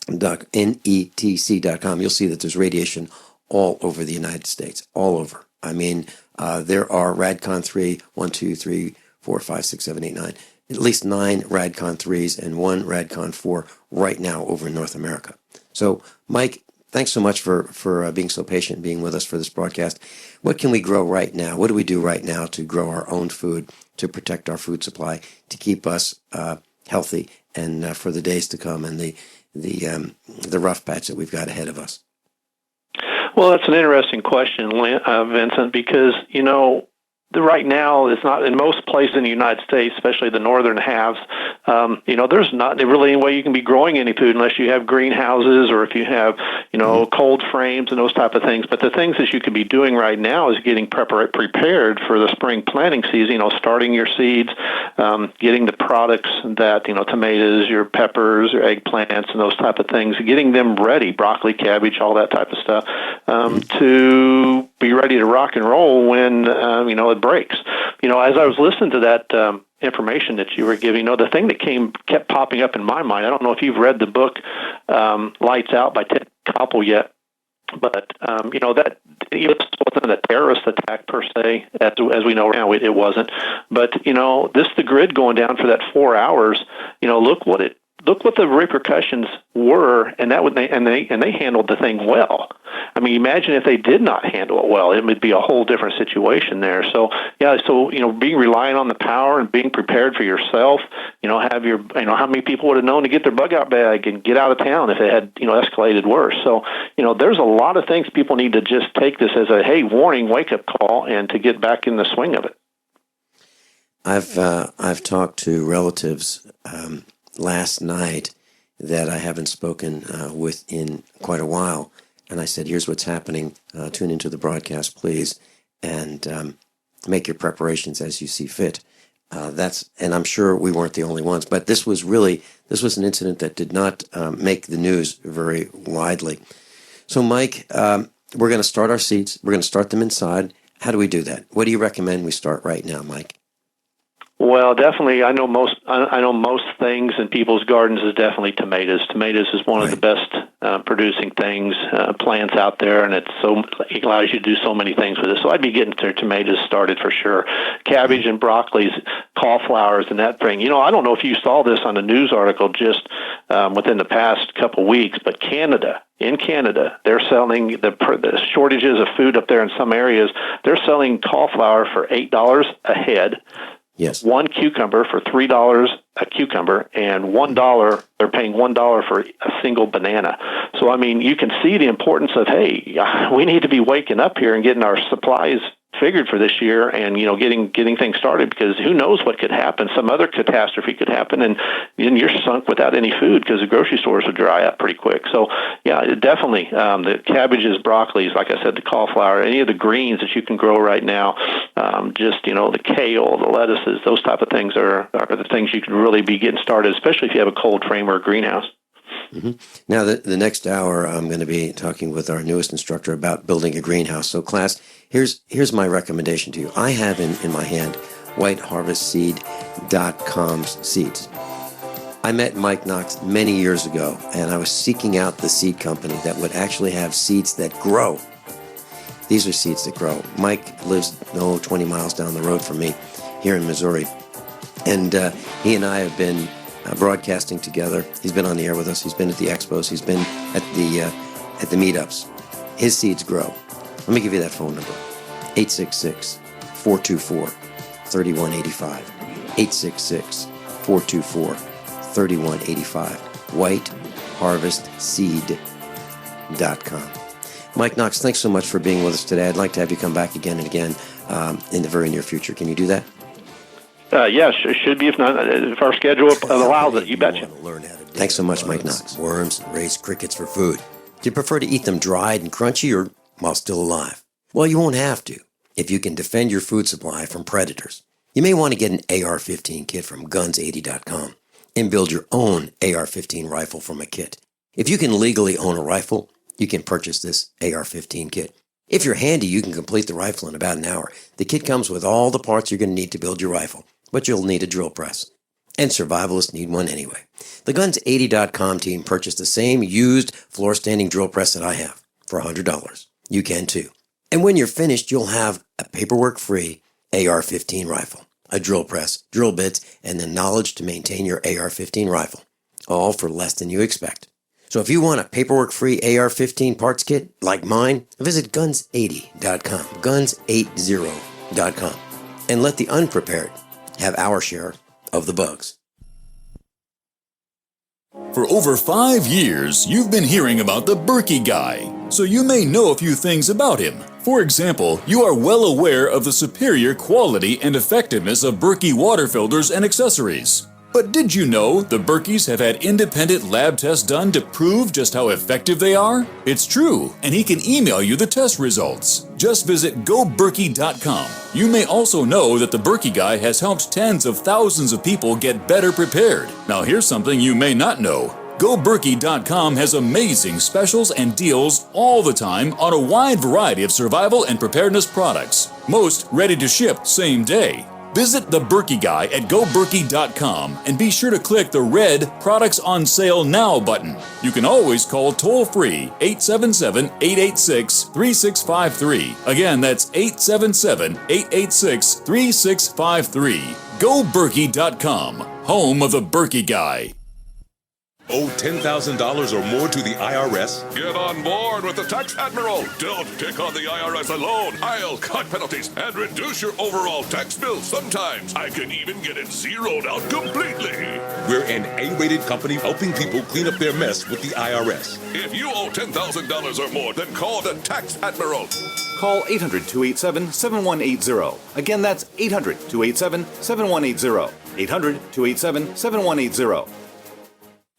NETC.com, you'll see that there's radiation all over the United States, all over. I mean, there are RADCON 3, 1, 2, 3, 4, 5, 6, 7, 8, 9, at least 9 Radcon 3s and 1 Radcon 4 right now over in North America. So, Mike, thanks so much for being so patient and being with us for this broadcast. What can we grow right now? What do we do right now to grow our own food, to protect our food supply, to keep us healthy and for the days to come and the rough patch that we've got ahead of us? Well, that's an interesting question, Vincent, because, right now it's not in most places in the United States, especially the northern halves. There's not really any way you can be growing any food unless you have greenhouses or if you have, cold frames and those type of things. But the things that you could be doing right now is getting prepared for the spring planting season. Starting your seeds, getting the products that tomatoes, your peppers, your eggplants, and those type of things, getting them ready, broccoli, cabbage, all that type of stuff, to be ready to rock and roll when it breaks. As I was listening to that information that you were giving, the thing that kept popping up in my mind, I don't know if you've read the book Lights Out by Ted Koppel yet, but that wasn't a terrorist attack per se, as we know now. It wasn't, but the grid going down for that 4 hours. Look what the repercussions were, and they handled the thing well. I mean, imagine if they did not handle it well, it would be a whole different situation there. So being reliant on the power and being prepared for yourself. Have your how many people would have known to get their bug out bag and get out of town if it had escalated worse. So there's a lot of things people need to just take this as a hey warning, wake up call, and to get back in the swing of it. I've talked to relatives last night that I haven't spoken with in quite a while, and I said, here's what's happening, tune into the broadcast, please, and make your preparations as you see fit. And I'm sure we weren't the only ones, but this was an incident that did not make the news very widely. So, Mike, we're going to start our seeds. We're going to start them inside. How do we do that? What do you recommend we start right now, Mike? Well, definitely. I know most things in people's gardens is definitely tomatoes. Tomatoes is one of the best producing plants out there, and it allows you to do so many things with it. So I'd be getting their tomatoes started for sure. Cabbage and broccolis, cauliflowers, and that thing. I don't know if you saw this on a news article just within the past couple weeks, but in Canada, they're selling the shortages of food up there in some areas. They're selling cauliflower for $8 a head. Yes. 1 cucumber for $3 a cucumber, and $1, they're paying $1 for a single banana. So, I mean, you can see the importance of, hey, we need to be waking up here and getting our supplies figured for this year and, getting things started, because who knows what could happen. Some other catastrophe could happen, and then you're sunk without any food because the grocery stores would dry up pretty quick. So, yeah, definitely the cabbages, broccolis, like I said, the cauliflower, any of the greens that you can grow right now, the kale, the lettuces, those type of things are the things you can really be getting started, especially if you have a cold frame or a greenhouse. Mm-hmm. Now, the next hour, I'm going to be talking with our newest instructor about building a greenhouse. So, class, here's my recommendation to you. I have in my hand whiteharvestseed.com's seeds. I met Mike Nocks many years ago, and I was seeking out the seed company that would actually have seeds that grow. These are seeds that grow. Mike lives 20 miles down the road from me here in Missouri, and he and I have been broadcasting together. He's been on the air with us. He's been at the expos. He's been at the meetups. His seeds grow. Let me give you that phone number: 866-424-3185. 866-424-3185. whiteharvestseed.com. Mike Nocks, thanks so much for being with us today. I'd like to have you come back again and again in the very near future. Can you do that? Yes, it should be if our schedule allows it. You betcha. Thanks so much, Mike Nocks. Worms and raise crickets for food. Do you prefer to eat them dried and crunchy or while still alive? Well, you won't have to if you can defend your food supply from predators. You may want to get an AR-15 kit from guns80.com and build your own AR-15 rifle from a kit. If you can legally own a rifle, you can purchase this AR-15 kit. If you're handy, you can complete the rifle in about an hour. The kit comes with all the parts you're going to need to build your rifle, but you'll need a drill press. And survivalists need one anyway. The Guns80.com team purchased the same used floor-standing drill press that I have for $100. You can too. And when you're finished, you'll have a paperwork-free AR-15 rifle. a drill press, drill bits, and the knowledge to maintain your AR-15 rifle, all for less than you expect. So if you want a paperwork-free AR-15 parts kit like mine, visit guns80.com, guns80.com, and let the unprepared have our share of the bugs. For over 5 years, you've been hearing about the Berkey guy, so you may know a few things about him. For example, you are well aware of the superior quality and effectiveness of Berkey water filters and accessories. But did you know the Berkeys have had independent lab tests done to prove just how effective they are? It's true, and he can email you the test results. Just visit goberkey.com. You may also know that the Berkey guy has helped tens of thousands of people get better prepared. Now here's something you may not know. GoBerkey.com has amazing specials and deals all the time on a wide variety of survival and preparedness products. Most ready to ship same day. Visit the Berkey guy at goberkey.com and be sure to click the red Products on Sale Now button. You can always call toll-free 877-886-3653. Again, that's 877-886-3653. GoBerkey.com, home of the Berkey guy. Owe $10,000 or more to the IRS? Get on board with the Tax Admiral. Don't take on the IRS alone. I'll cut penalties and reduce your overall tax bill. Sometimes I can even get it zeroed out completely. We're an A-rated company helping people clean up their mess with the IRS. If you owe $10,000 or more, then call the Tax Admiral. Call 800-287-7180. Again, that's 800-287-7180. 800-287-7180.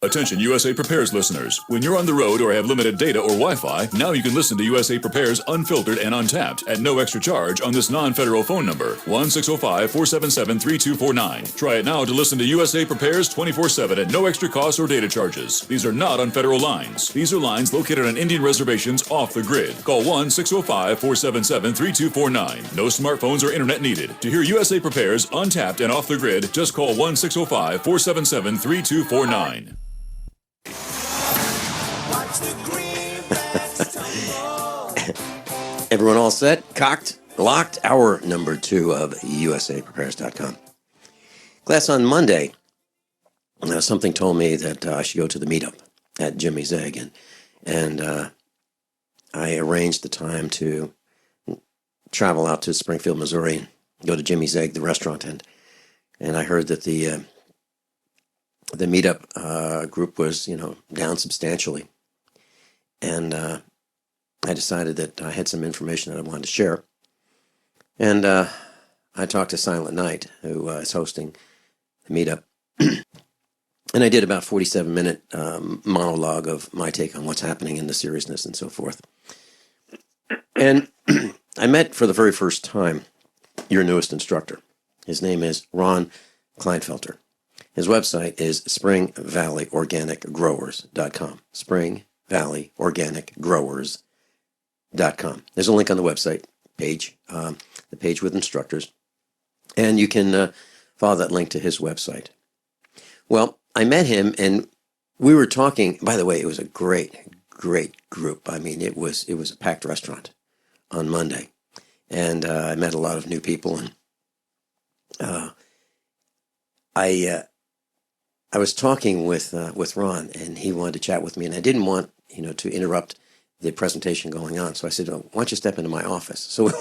Attention USA Prepares listeners. When you're on the road or have limited data or Wi-Fi, now you can listen to USA Prepares unfiltered and untapped at no extra charge on this non-federal phone number, 1-605-477-3249. Try it now to listen to USA Prepares 24/7 at no extra cost or data charges. These are not on federal lines. These are lines located on Indian reservations off the grid. Call 1-605-477-3249. No smartphones or internet needed. To hear USA Prepares untapped and off the grid, just call 1-605-477-3249. Everyone all set? Cocked? Locked? Hour number 2 of USAPrepares.com. Class, on Monday, something told me that I should go to the meetup at Jimmy's Egg, and I arranged the time to travel out to Springfield, Missouri, and go to Jimmy's Egg, the restaurant, and I heard that the meetup group was, down substantially. And I decided that I had some information that I wanted to share. And I talked to Silent Night, who is hosting the meetup. And I did about 47-minute monologue of my take on what's happening in the seriousness and so forth. And I met for the very first time your newest instructor. His name is Ron Klinefelter. His website is springvalleyorganicgrowers.com. springvalleyorganicgrowers.com. There's a link on the website page, the page with instructors, and you can follow that link to his website. Well, I met him, and we were talking. By the way, it was a great group. I mean, it was a packed restaurant on Monday, and I met a lot of new people, and I was talking with Ron, and he wanted to chat with me, and I didn't want to interrupt the presentation going on. So I said, "Why don't you step into my office?" So we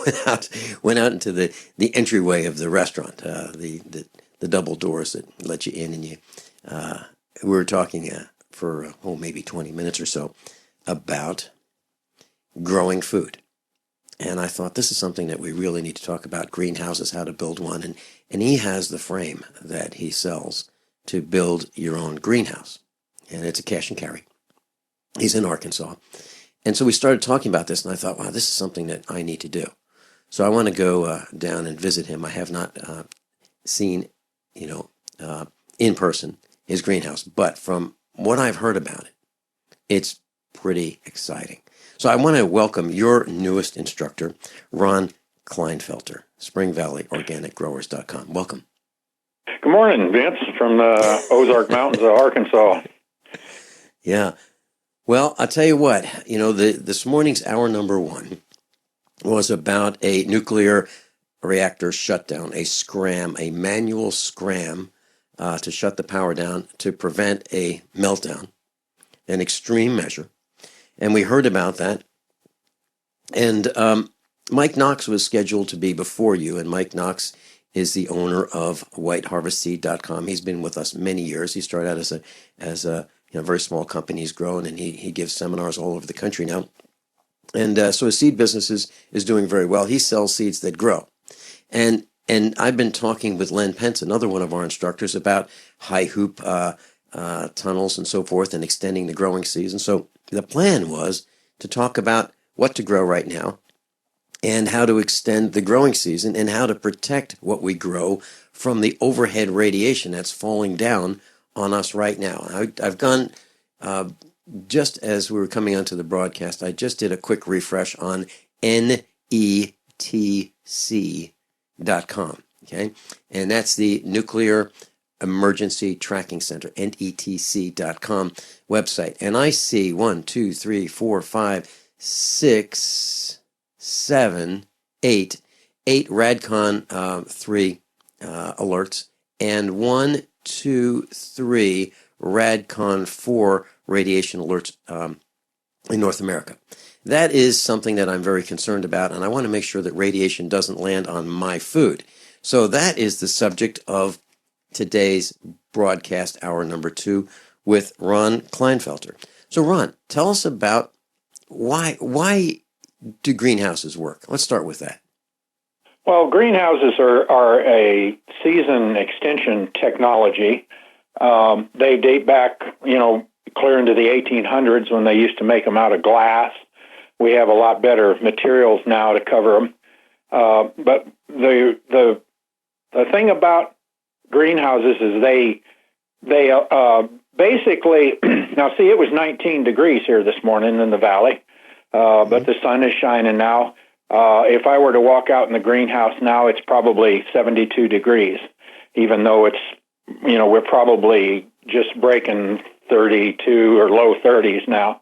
went out into the entryway of the restaurant, the double doors that let you in, and we were talking for maybe 20 minutes or so about growing food. And I thought, this is something that we really need to talk about: greenhouses, how to build one, and he has the frame that he sells to build your own greenhouse, and it's a cash and carry. He's in Arkansas. And so we started talking about this, and I thought, wow, this is something that I need to do. So I want to go down and visit him. I have not seen, in person his greenhouse, but from what I've heard about it, it's pretty exciting. So I want to welcome your newest instructor, Ron Klinefelter, springvalleyorganicgrowers.com. Welcome. Good morning, Vince, from the Ozark Mountains of Arkansas. Yeah. Well, I'll tell you what, this morning's hour number 1 was about a nuclear reactor shutdown, a scram, a manual scram to shut the power down to prevent a meltdown, an extreme measure. And we heard about that. And Mike Nocks was scheduled to be before you, and Mike Nocks is the owner of whiteharvestseed.com. He's been with us many years. He started out as a very small company. He's grown, and he gives seminars all over the country now. And so his seed business is doing very well. He sells seeds that grow. And I've been talking with Len Pence, another one of our instructors, about high hoop tunnels and so forth and extending the growing season. So the plan was to talk about what to grow right now and how to extend the growing season and how to protect what we grow from the overhead radiation that's falling down on us right now. I've gone, just as we were coming onto the broadcast, I just did a quick refresh on NETC.com, okay? And that's the Nuclear Emergency Tracking Center, NETC.com website. And I see 1, 2, 3, 4, 5, 6, 7, 8 Radcon 3 alerts, and 1, 2, 3 Radcon 4 radiation alerts in North America. That is something that I'm very concerned about, and I want to make sure that radiation doesn't land on my food. So that is the subject of today's broadcast, hour number 2, with Ron Klinefelter. So Ron, tell us about why do greenhouses work? Let's start with that. Well, greenhouses are a season extension technology. They date back, clear into the 1800s when they used to make them out of glass. We have a lot better materials now to cover them. But the thing about greenhouses is they basically, now see, it was 19 degrees here this morning in the valley, but the sun is shining now. If I were to walk out in the greenhouse now, it's probably 72 degrees, even though it's, we're probably just breaking 32 or low 30s now.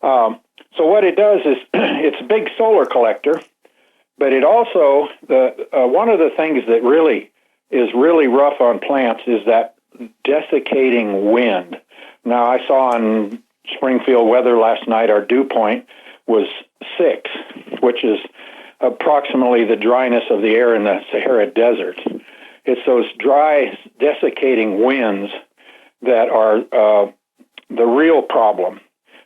So what it does is it's a big solar collector, but it also, one of the things that really is really rough on plants is that desiccating wind. Now, I saw on Springfield weather last night, our dew point was 6, which is approximately the dryness of the air in the Sahara Desert. It's those dry, desiccating winds that are the real problem.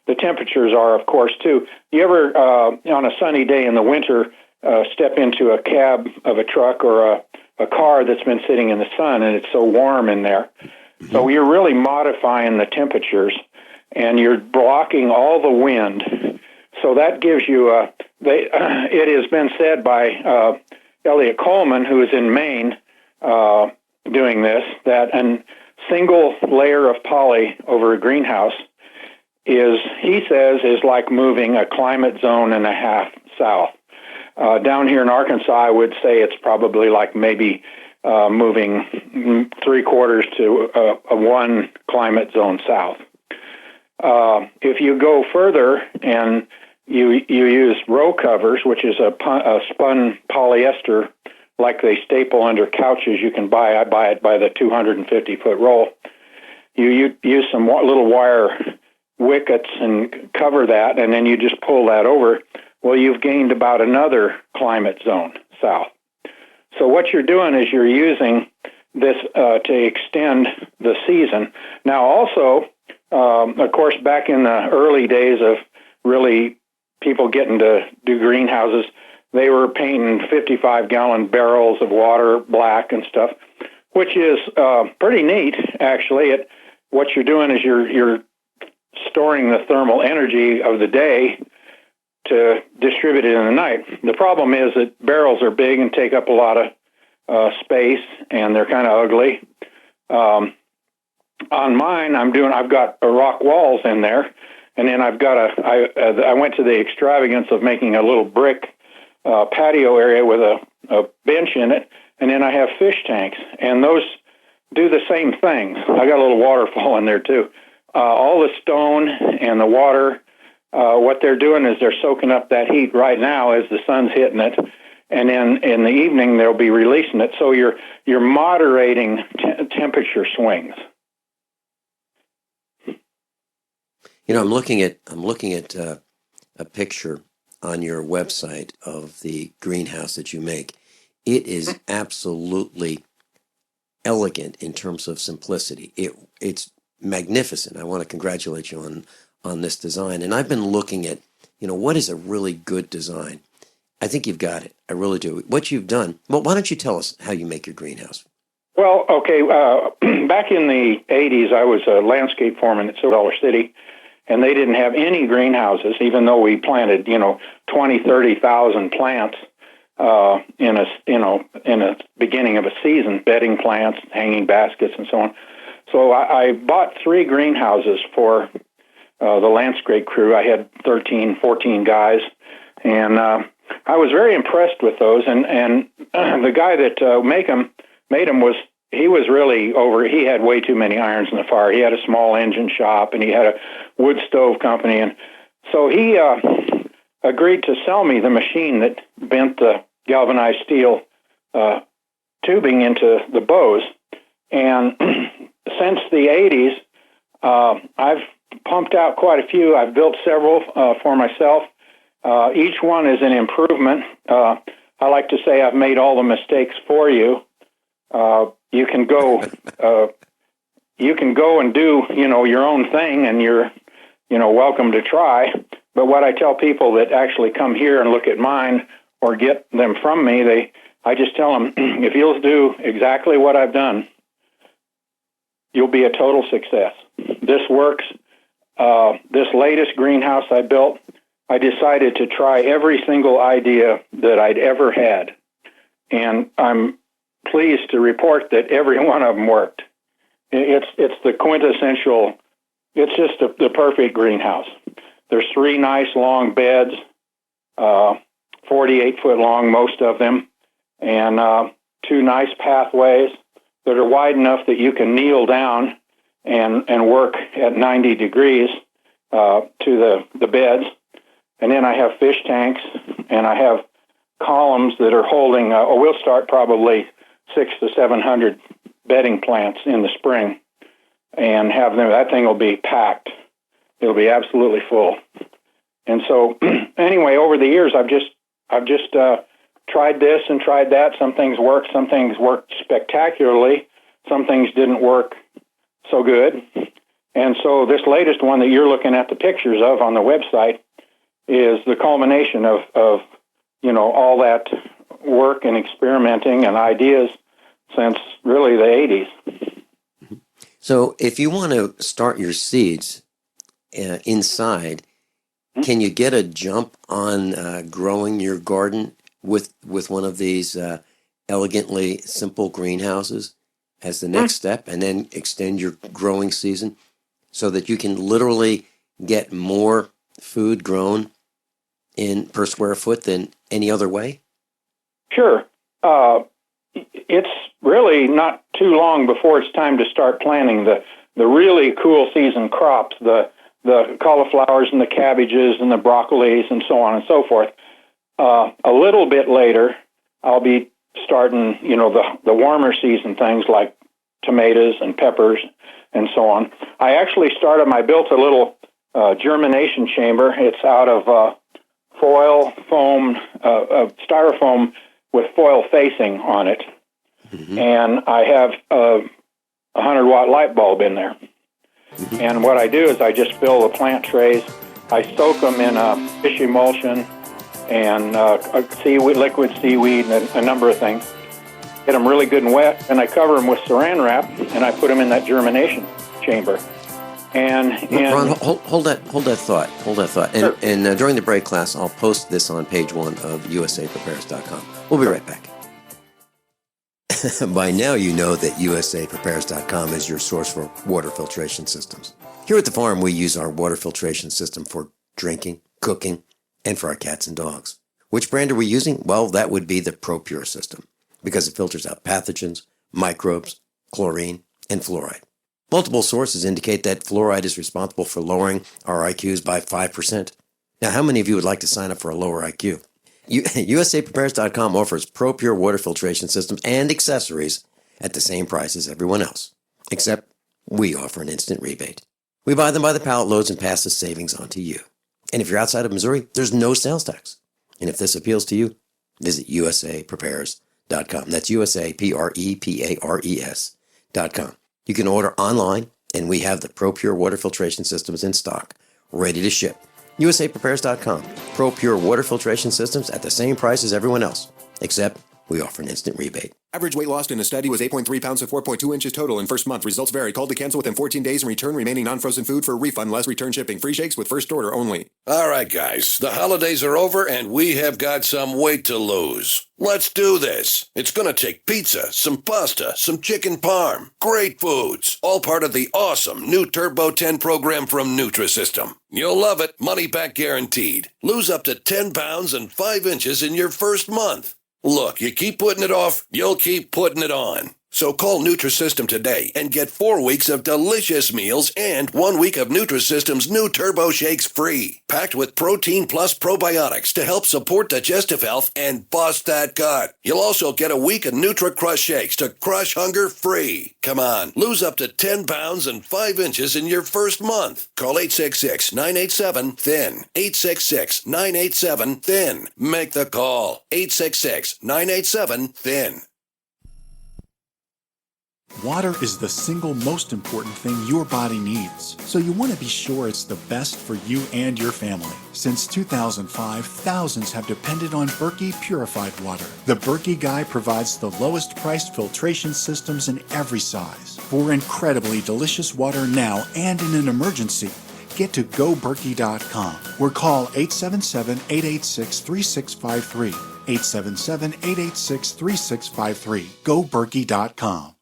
The temperatures are, of course, too. You ever, on a sunny day in the winter, step into a cab of a truck or a car that's been sitting in the sun, and it's so warm in there. So you're really modifying the temperatures, and you're blocking all the wind. So that gives you it has been said by Elliot Coleman, who is in Maine, doing this, that a single layer of poly over a greenhouse he says, is like moving a climate zone and a half south. Down here in Arkansas, I would say it's probably like maybe moving 3/4 to a 1 climate zone south. If you go further and you use row covers, which is a spun polyester, like they staple under couches you can buy. I buy it by the 250-foot roll. You use some little wire wickets and cover that, and then you just pull that over. Well, you've gained about another climate zone south. So what you're doing is you're using this to extend the season. Now, also, of course, back in the early days of really people getting to do greenhouses, they were painting 55-gallon barrels of water black and stuff, which is pretty neat, actually. What you're doing is you're storing the thermal energy of the day to distribute it in the night. The problem is that barrels are big and take up a lot of space, and they're kind of ugly. On mine, I've got rock walls in there, and then I've got I went to the extravagance of making a little brick patio area with a bench in it, and then I have fish tanks, and those do the same thing. I got a little waterfall in there too. All the stone and the water, what they're doing is they're soaking up that heat right now as the sun's hitting it, and then in the evening they'll be releasing it. So you're moderating temperature swings. You know, I'm looking at a picture on your website of the greenhouse that you make. It is absolutely elegant in terms of simplicity. It's magnificent. I want to congratulate you on this design. And I've been looking at, what is a really good design? I think you've got it. I really do. What you've done, well, why don't you tell us how you make your greenhouse? Well, okay, back in the 80s, I was a landscape foreman at Silver City, and they didn't have any greenhouses, even though we planted, 20, 30,000 plants in a beginning of a season, bedding plants, hanging baskets, and so on. So I bought 3 greenhouses for the landscape crew. I had 13, 14 guys, and I was very impressed with those. And the guy that made them was really he had way too many irons in the fire. He had a small engine shop, and he had a wood stove company, and so he agreed to sell me the machine that bent the galvanized steel tubing into the bows. And since the 80s, I've pumped out quite a few. I've built several for myself. Each one is an improvement. I like to say I've made all the mistakes for you. You can go and do, your own thing, and you're, welcome to try. But what I tell people that actually come here and look at mine or get them from me, I just tell them, if you'll do exactly what I've done, you'll be a total success. This works. This latest greenhouse I built, I decided to try every single idea that I'd ever had. And I'm pleased to report that every one of them worked. It's the quintessential, it's just the perfect greenhouse. There's 3 nice long beds, 48 foot long, most of them, and 2 nice pathways that are wide enough that you can kneel down and work at 90 degrees to the beds. And then I have fish tanks, and I have columns that are holding, we'll start probably 600 to 700 bedding plants in the spring, and have them. That thing will be packed. It'll be absolutely full. And so, anyway, over the years, I've just tried this and tried that. Some things worked. Some things worked spectacularly. Some things didn't work so good. And so, this latest one that you're looking at the pictures of on the website is the culmination of all that work and experimenting and ideas since really the 80s. So if you want to start your seeds inside, can you get a jump on growing your garden with one of these elegantly simple greenhouses as the next step, and then extend your growing season so that you can literally get more food grown per square foot than any other way? Sure. It's really not too long before it's time to start planting the really cool season crops, the cauliflowers and the cabbages and the broccolis and so on and so forth. A little bit later, I'll be starting, the warmer season things like tomatoes and peppers and so on. I built a little germination chamber. It's out of foil foam, styrofoam with foil facing on it. Mm-hmm. And I have a 100-watt light bulb in there. Mm-hmm. And what I do is I just fill the plant trays. I soak them in fish emulsion and liquid seaweed and a number of things. Get them really good and wet, and I cover them with saran wrap, and I put them in that germination chamber. And Ron, hold that thought. And, sure. and during the break class, I'll post this on page 1 of usaprepares.com. We'll be right back. By now, you know that usaprepares.com is your source for water filtration systems. Here at the farm, we use our water filtration system for drinking, cooking, and for our cats and dogs. Which brand are we using? Well, that would be the ProPure system, because it filters out pathogens, microbes, chlorine, and fluoride. Multiple sources indicate that fluoride is responsible for lowering our IQs by 5%. Now, how many of you would like to sign up for a lower IQ? USAPrepares.com offers ProPure water filtration systems and accessories at the same price as everyone else, except we offer an instant rebate. We buy them by the pallet loads and pass the savings on to you. And if you're outside of Missouri, there's no sales tax. And if this appeals to you, visit USAPrepares.com. That's USAPrepares.com. You can order online, and we have the ProPure water filtration systems in stock, ready to ship. USAPrepares.com. ProPure water filtration systems at the same price as everyone else, except we offer an instant rebate. Average weight lost in a study was 8.3 pounds and 4.2 inches total in first month. Results vary. Call to cancel within 14 days and return remaining non-frozen food for a refund, less return shipping. Free shakes with first order only. All right, guys. The holidays are over, and we have got some weight to lose. Let's do this. It's going to take pizza, some pasta, some chicken parm. Great foods. All part of the awesome new Turbo 10 program from Nutrisystem. You'll love it. Money back guaranteed. Lose up to 10 pounds and 5 inches in your first month. Look, you keep putting it off, you'll keep putting it on. So call Nutrisystem today and get 4 weeks of delicious meals and 1 week of Nutrisystem's new Turbo Shakes free. Packed with protein plus probiotics to help support digestive health and bust that gut. You'll also get a week of Nutri-Crush Shakes to crush hunger free. Come on, lose up to 10 pounds and 5 inches in your first month. Call 866-987-THIN. 866-987-THIN. Make the call. 866-987-THIN. Water is the single most important thing your body needs, so you want to be sure it's the best for you and your family. Since 2005, thousands have depended on Berkey purified water. The Berkey Guy provides the lowest priced filtration systems in every size. For incredibly delicious water now and in an emergency, get to GoBerkey.com or call 877-886-3653. 877-886-3653. GoBerkey.com.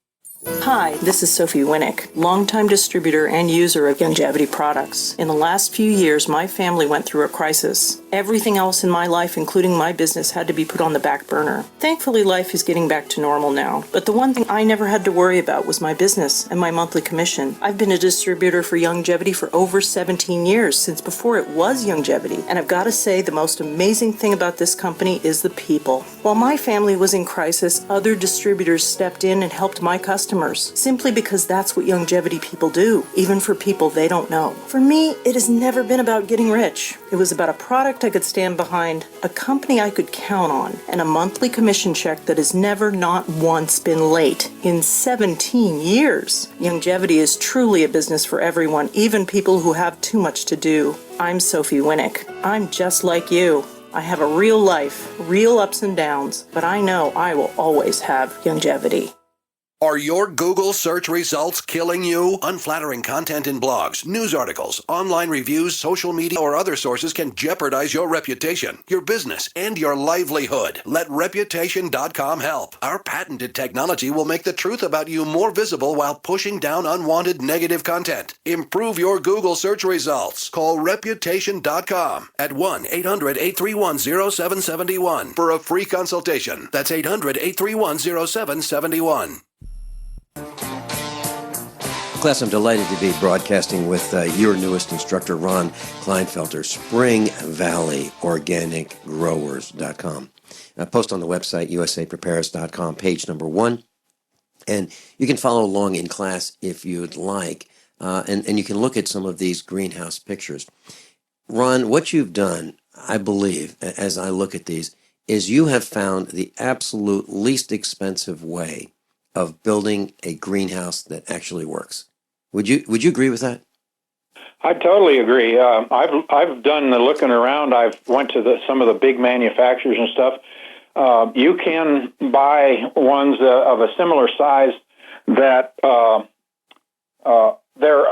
Hi, this is Sophie Winnick, longtime distributor and user of Youngevity products. In the last few years, my family went through a crisis. Everything else in my life, including my business, had to be put on the back burner. Thankfully, life is getting back to normal now. But the one thing I never had to worry about was my business and my monthly commission. I've been a distributor for Youngevity for over 17 years, since before it was Youngevity. And I've got to say, the most amazing thing about this company is the people. While my family was in crisis, other distributors stepped in and helped my customers, simply because that's what Youngevity people do, even for people they don't know. For me, it has never been about getting rich. It was about a product I could stand behind, a company I could count on, and a monthly commission check that has never, not once, been late in 17 years. Youngevity is truly a business for everyone, even people who have too much to do. I'm Sophie Winnick. I'm just like you. I have a real life, real ups and downs, but I know I will always have Youngevity. Are your Google search results killing you? Unflattering content in blogs, news articles, online reviews, social media, or other sources can jeopardize your reputation, your business, and your livelihood. Let Reputation.com help. Our patented technology will make the truth about you more visible while pushing down unwanted negative content. Improve your Google search results. Call Reputation.com at 1-800-831-0771 for a free consultation. That's 800-831-0771. Class, I'm delighted to be broadcasting with your newest instructor, Ron Klinefelter, Spring Valley Organic Growers.com. Post on the website, usaprepares.com, page number 1. And you can follow along in class if you'd like. And you can look at some of these greenhouse pictures. Ron, what you've done, I believe, as I look at these, is you have found the absolute least expensive way of building a greenhouse that actually works. Would you agree with that? I totally agree. I've done the looking around. I've went to some of the big manufacturers and stuff. You can buy ones of a similar size that they're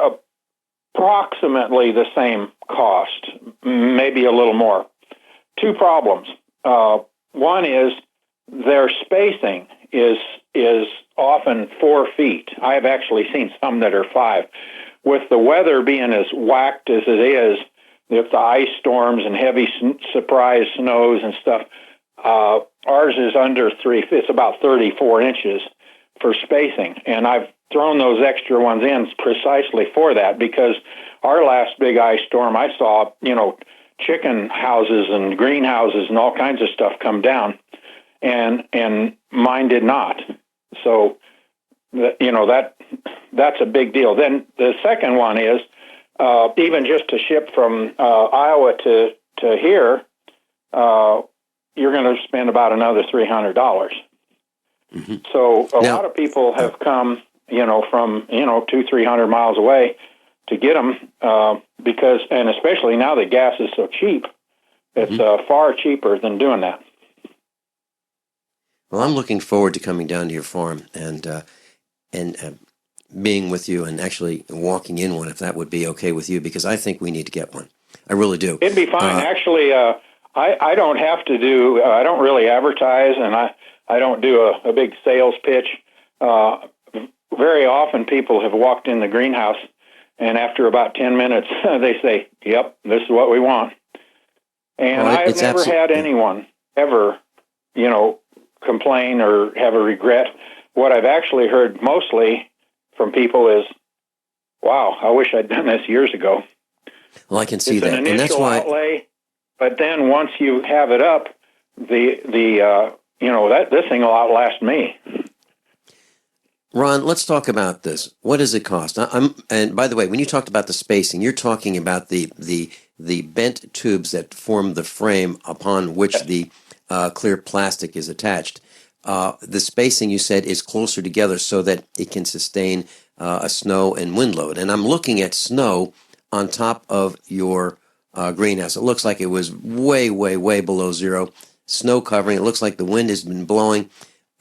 approximately the same cost, maybe a little more. 2 problems. One is their spacing is often 4 feet. I have actually seen some that are 5. With the weather being as whacked as it is, with the ice storms and heavy surprise snows and stuff, ours is under 3. It's about 34 inches for spacing, and I've thrown those extra ones in precisely for that, because our last big ice storm, I saw, chicken houses and greenhouses and all kinds of stuff come down, and mine did not. So, that's a big deal. Then the second one is even just to ship from Iowa to here, you're going to spend about another $300. Mm-hmm. So a lot of people have come, from 200-300 miles away to get them because, and especially now that gas is so cheap, it's far cheaper than doing that. Well, I'm looking forward to coming down to your farm and being with you and actually walking in one, if that would be okay with you, because I think we need to get one. I really do. It'd be fine. Actually, I don't have to do, I don't really advertise, and I don't do a big sales pitch. Very often people have walked in the greenhouse, and after about 10 minutes, they say, yep, this is what we want. And I've never had anyone ever, complain or have a regret. What I've actually heard mostly from people is, wow, I wish I'd done this years ago. Well, I can see it's that. An initial and that's why outlay, but then once you have it up, this thing will outlast me. Ron, let's talk about this. What does it cost? And by the way, when you talked about the spacing, you're talking about the bent tubes that form the frame upon which the clear plastic is attached. The spacing, you said, is closer together so that it can sustain a snow and wind load. And I'm looking at snow on top of your greenhouse. It looks like it was way, way, way below zero. Snow covering. It looks like the wind has been blowing.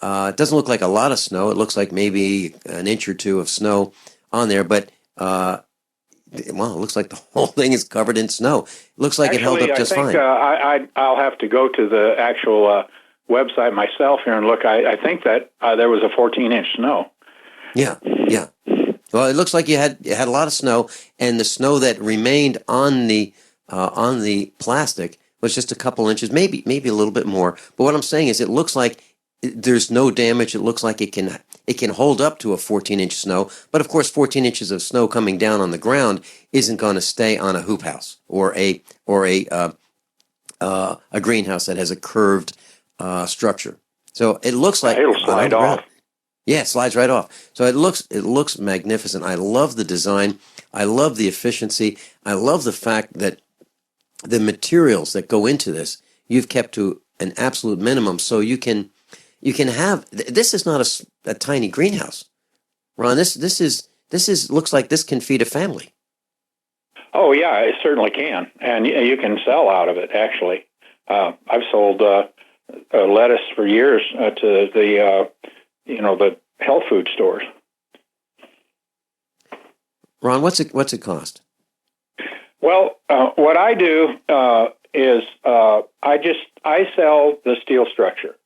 It doesn't look like a lot of snow. It looks like maybe an inch or two of snow on there. But, it looks like the whole thing is covered in snow. It looks like it held up just fine. I'll have to go to the actual website myself here and look. I think that there was a 14-inch snow. Yeah. Well, it looks like you had a lot of snow, and the snow that remained on the plastic was just a couple inches, maybe a little bit more. But what I'm saying is, it looks like there's no damage. It looks like it can hold up to a 14-inch snow. But of course, 14 inches of snow coming down on the ground isn't going to stay on a hoop house or a greenhouse that has a curved structure. So it looks like it'll slide off. Yeah, it slides right off. So it looks magnificent. I love the design. I love the efficiency. I love the fact that the materials that go into this you've kept to an absolute minimum, so you can have. This is not a tiny greenhouse, Ron. This is looks like this can feed a family. Oh yeah, it certainly can, and you can sell out of it. Actually, I've sold lettuce for years to the the health food stores. Ron, what's it cost? Well, what I do is I sell the steel structure,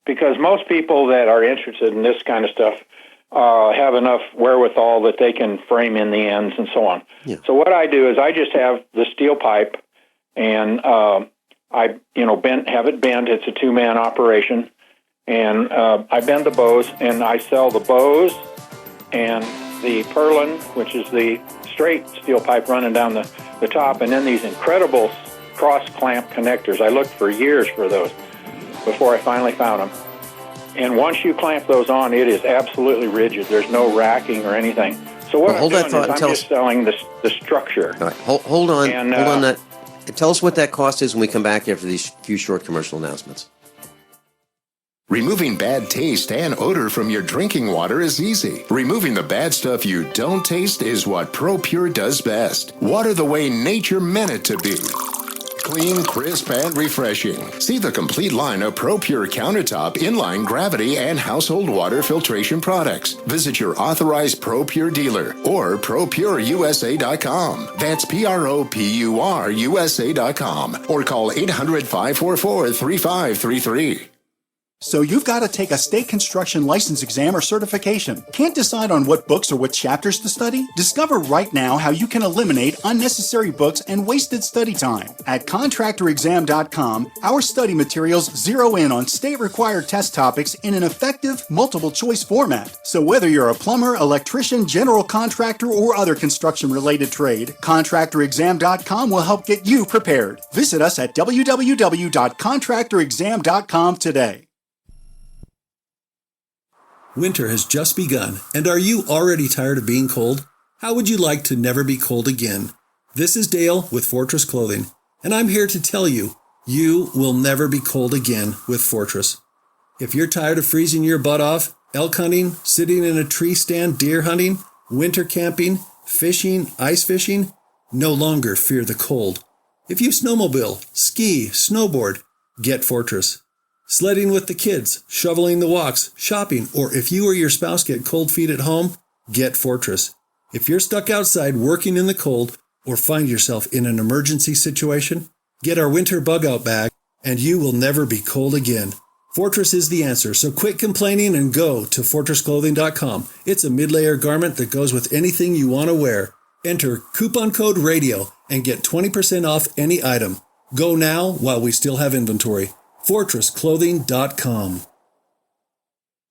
because most people that are interested in this kind of stuff have enough wherewithal that they can frame in the ends and so on. Yeah. So what I do is I just have the steel pipe, and I have it bent. It's a 2-man operation, and I bend the bows, and I sell the bows and the purlin, which is the straight steel pipe running down the top, and then these incredible cross-clamp connectors. I looked for years for those before I finally found them. And once you clamp those on, it is absolutely rigid. There's no racking or anything. So what I'm doing is I'm just selling the structure. All right, hold on that. Tell us what that cost is when we come back after these few short commercial announcements. Removing bad taste and odor from your drinking water is easy. Removing the bad stuff you don't taste is what ProPure does best. Water the way nature meant it to be. Clean, crisp, and refreshing. See the complete line of ProPure countertop, inline, gravity, and household water filtration products. Visit your authorized ProPure dealer or ProPureUSA.com. That's ProPureUSA.com or call 800-544-3533. So you've got to take a state construction license exam or certification. Can't decide on what books or what chapters to study? Discover right now how you can eliminate unnecessary books and wasted study time. At contractorexam.com, our study materials zero in on state-required test topics in an effective, multiple-choice format. So whether you're a plumber, electrician, general contractor, or other construction-related trade, contractorexam.com will help get you prepared. Visit us at www.contractorexam.com today. Winter has just begun, and are you already tired of being cold? How would you like to never be cold again? This is Dale with Fortress Clothing, and I'm here to tell you, you will never be cold again with Fortress. If you're tired of freezing your butt off, elk hunting, sitting in a tree stand deer hunting, winter camping, fishing, ice fishing, no longer fear the cold. If you snowmobile, ski, snowboard, get Fortress. Sledding with the kids, shoveling the walks, shopping, or if you or your spouse get cold feet at home, get Fortress. If you're stuck outside working in the cold or find yourself in an emergency situation, get our winter bug out bag and you will never be cold again. Fortress is the answer, so quit complaining and go to fortressclothing.com. It's a mid-layer garment that goes with anything you want to wear. Enter coupon code RADIO and get 20% off any item. Go now while we still have inventory. fortressclothing.com.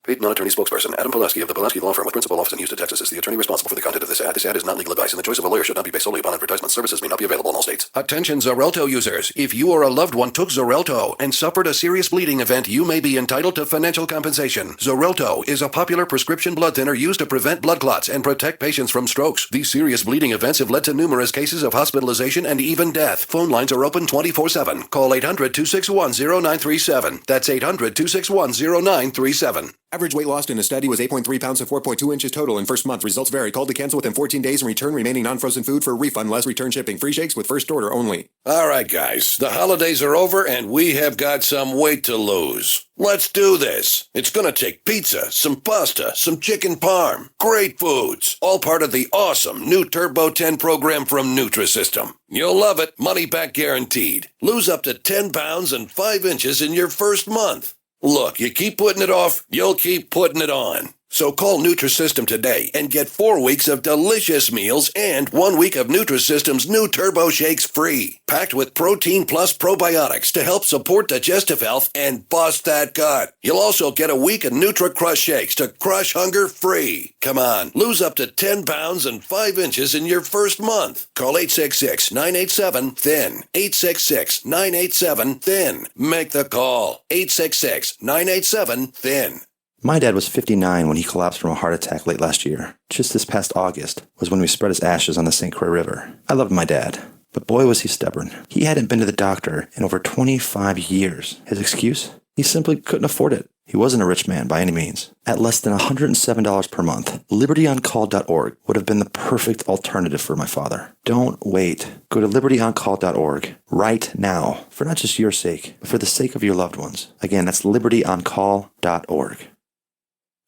Paid non-attorney spokesperson Adam Pulaski of the Pulaski Law Firm with principal office in Houston, Texas is the attorney responsible for the content of this ad. This ad is not legal advice, and the choice of a lawyer should not be based solely upon advertisement. Services may not be available in all states. Attention Xarelto users. If you or a loved one took Xarelto and suffered a serious bleeding event, you may be entitled to financial compensation. Xarelto is a popular prescription blood thinner used to prevent blood clots and protect patients from strokes. These serious bleeding events have led to numerous cases of hospitalization and even death. Phone lines are open 24/7. Call 800-261-0937. That's 800-261-0937. Average weight lost in a study was 8.3 pounds to 4.2 inches total in first month. Results vary. Call to cancel within 14 days and return remaining non-frozen food for a refund, less return shipping. Free shakes with first order only. All right, guys. The holidays are over, and we have got some weight to lose. Let's do this. It's going to take pizza, some pasta, some chicken parm. Great foods. All part of the awesome new Turbo 10 program from Nutrisystem. You'll love it. Money back guaranteed. Lose up to 10 pounds and 5 inches in your first month. Look, you keep putting it off, you'll keep putting it on. So call Nutrisystem today and get 4 weeks of delicious meals and 1 week of Nutrisystem's new Turbo Shakes free. Packed with protein plus probiotics to help support digestive health and bust that gut. You'll also get a week of Nutri-Crush Shakes to crush hunger free. Come on, lose up to 10 pounds and 5 inches in your first month. Call 866-987-THIN. 866-987-THIN. Make the call. 866-987-THIN. My dad was 59 when he collapsed from a heart attack late last year. Just this past August was when we spread his ashes on the St. Croix River. I loved my dad, but boy was he stubborn. He hadn't been to the doctor in over 25 years. His excuse? He simply couldn't afford it. He wasn't a rich man by any means. At less than $107 per month, libertyoncall.org would have been the perfect alternative for my father. Don't wait. Go to libertyoncall.org right now, for not just your sake, but for the sake of your loved ones. Again, that's libertyoncall.org.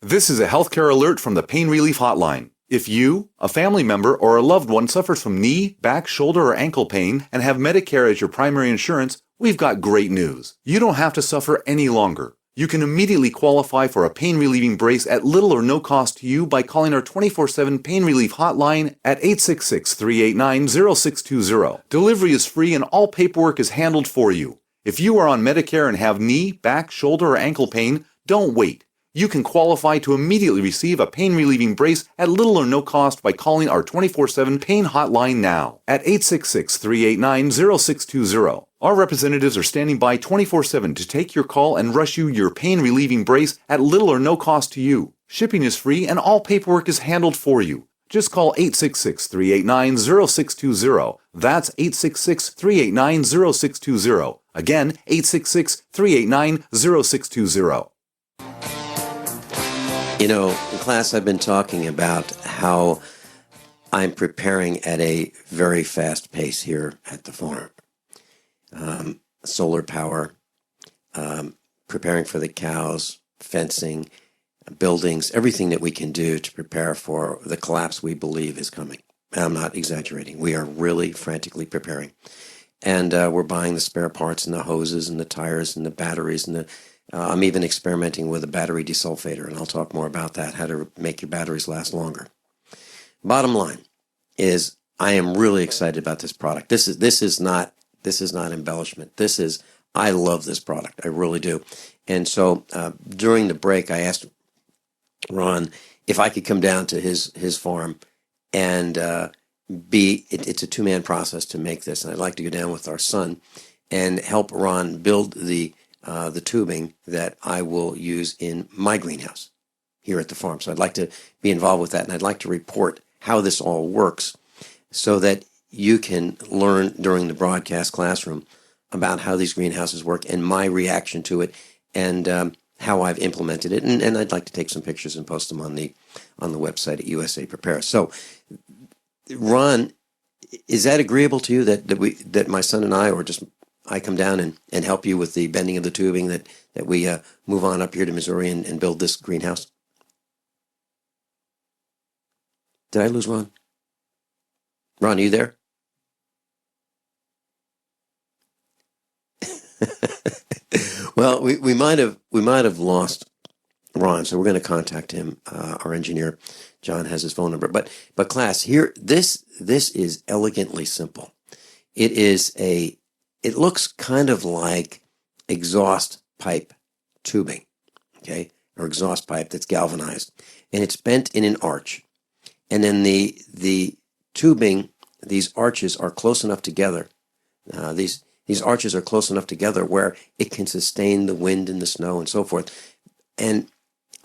This is a healthcare alert from the Pain Relief Hotline. If you, a family member, or a loved one suffers from knee, back, shoulder, or ankle pain and have Medicare as your primary insurance, we've got great news. You don't have to suffer any longer. You can immediately qualify for a pain-relieving brace at little or no cost to you by calling our 24/7 Pain Relief Hotline at 866-389-0620. Delivery is free and all paperwork is handled for you. If you are on Medicare and have knee, back, shoulder, or ankle pain, don't wait. You can qualify to immediately receive a pain-relieving brace at little or no cost by calling our 24/7 Pain Hotline now at 866-389-0620. Our representatives are standing by 24/7 to take your call and rush you your pain-relieving brace at little or no cost to you. Shipping is free and all paperwork is handled for you. Just call 866-389-0620. That's 866-389-0620. Again, 866-389-0620. You know, in class I've been talking about how I'm preparing at a very fast pace here at the farm. Solar power, preparing for the cows, fencing, buildings, everything that we can do to prepare for the collapse we believe is coming. I'm not exaggerating. We are really frantically preparing. And we're buying the spare parts and the hoses and the tires and the batteries and I'm even experimenting with a battery desulfator, and I'll talk more about that, how to make your batteries last longer. Bottom line is I am really excited about this product. This is not embellishment. I love this product. I really do. And so during the break, I asked Ron if I could come down to his farm and it's a two-man process to make this. And I'd like to go down with our son and help Ron build the tubing that I will use in my greenhouse here at the farm. So I'd like to be involved with that, and I'd like to report how this all works so that you can learn during the broadcast classroom about how these greenhouses work and my reaction to it, and how I've implemented it. And I'd like to take some pictures and post them on the website at USA Prepare. So, Ron, is that agreeable to you that my son and I, or just I come down and help you with the bending of the tubing, that we move on up here to Missouri and build this greenhouse? Did I lose Ron? Ron, are you there? Well, we might have lost Ron, so we're going to contact him. Our engineer, John, has his phone number. But class, here this is elegantly simple. It looks kind of like exhaust pipe tubing, okay, or exhaust pipe that's galvanized, and it's bent in an arch. And then the tubing, these arches are close enough together. These arches are close enough together where it can sustain the wind and the snow and so forth. And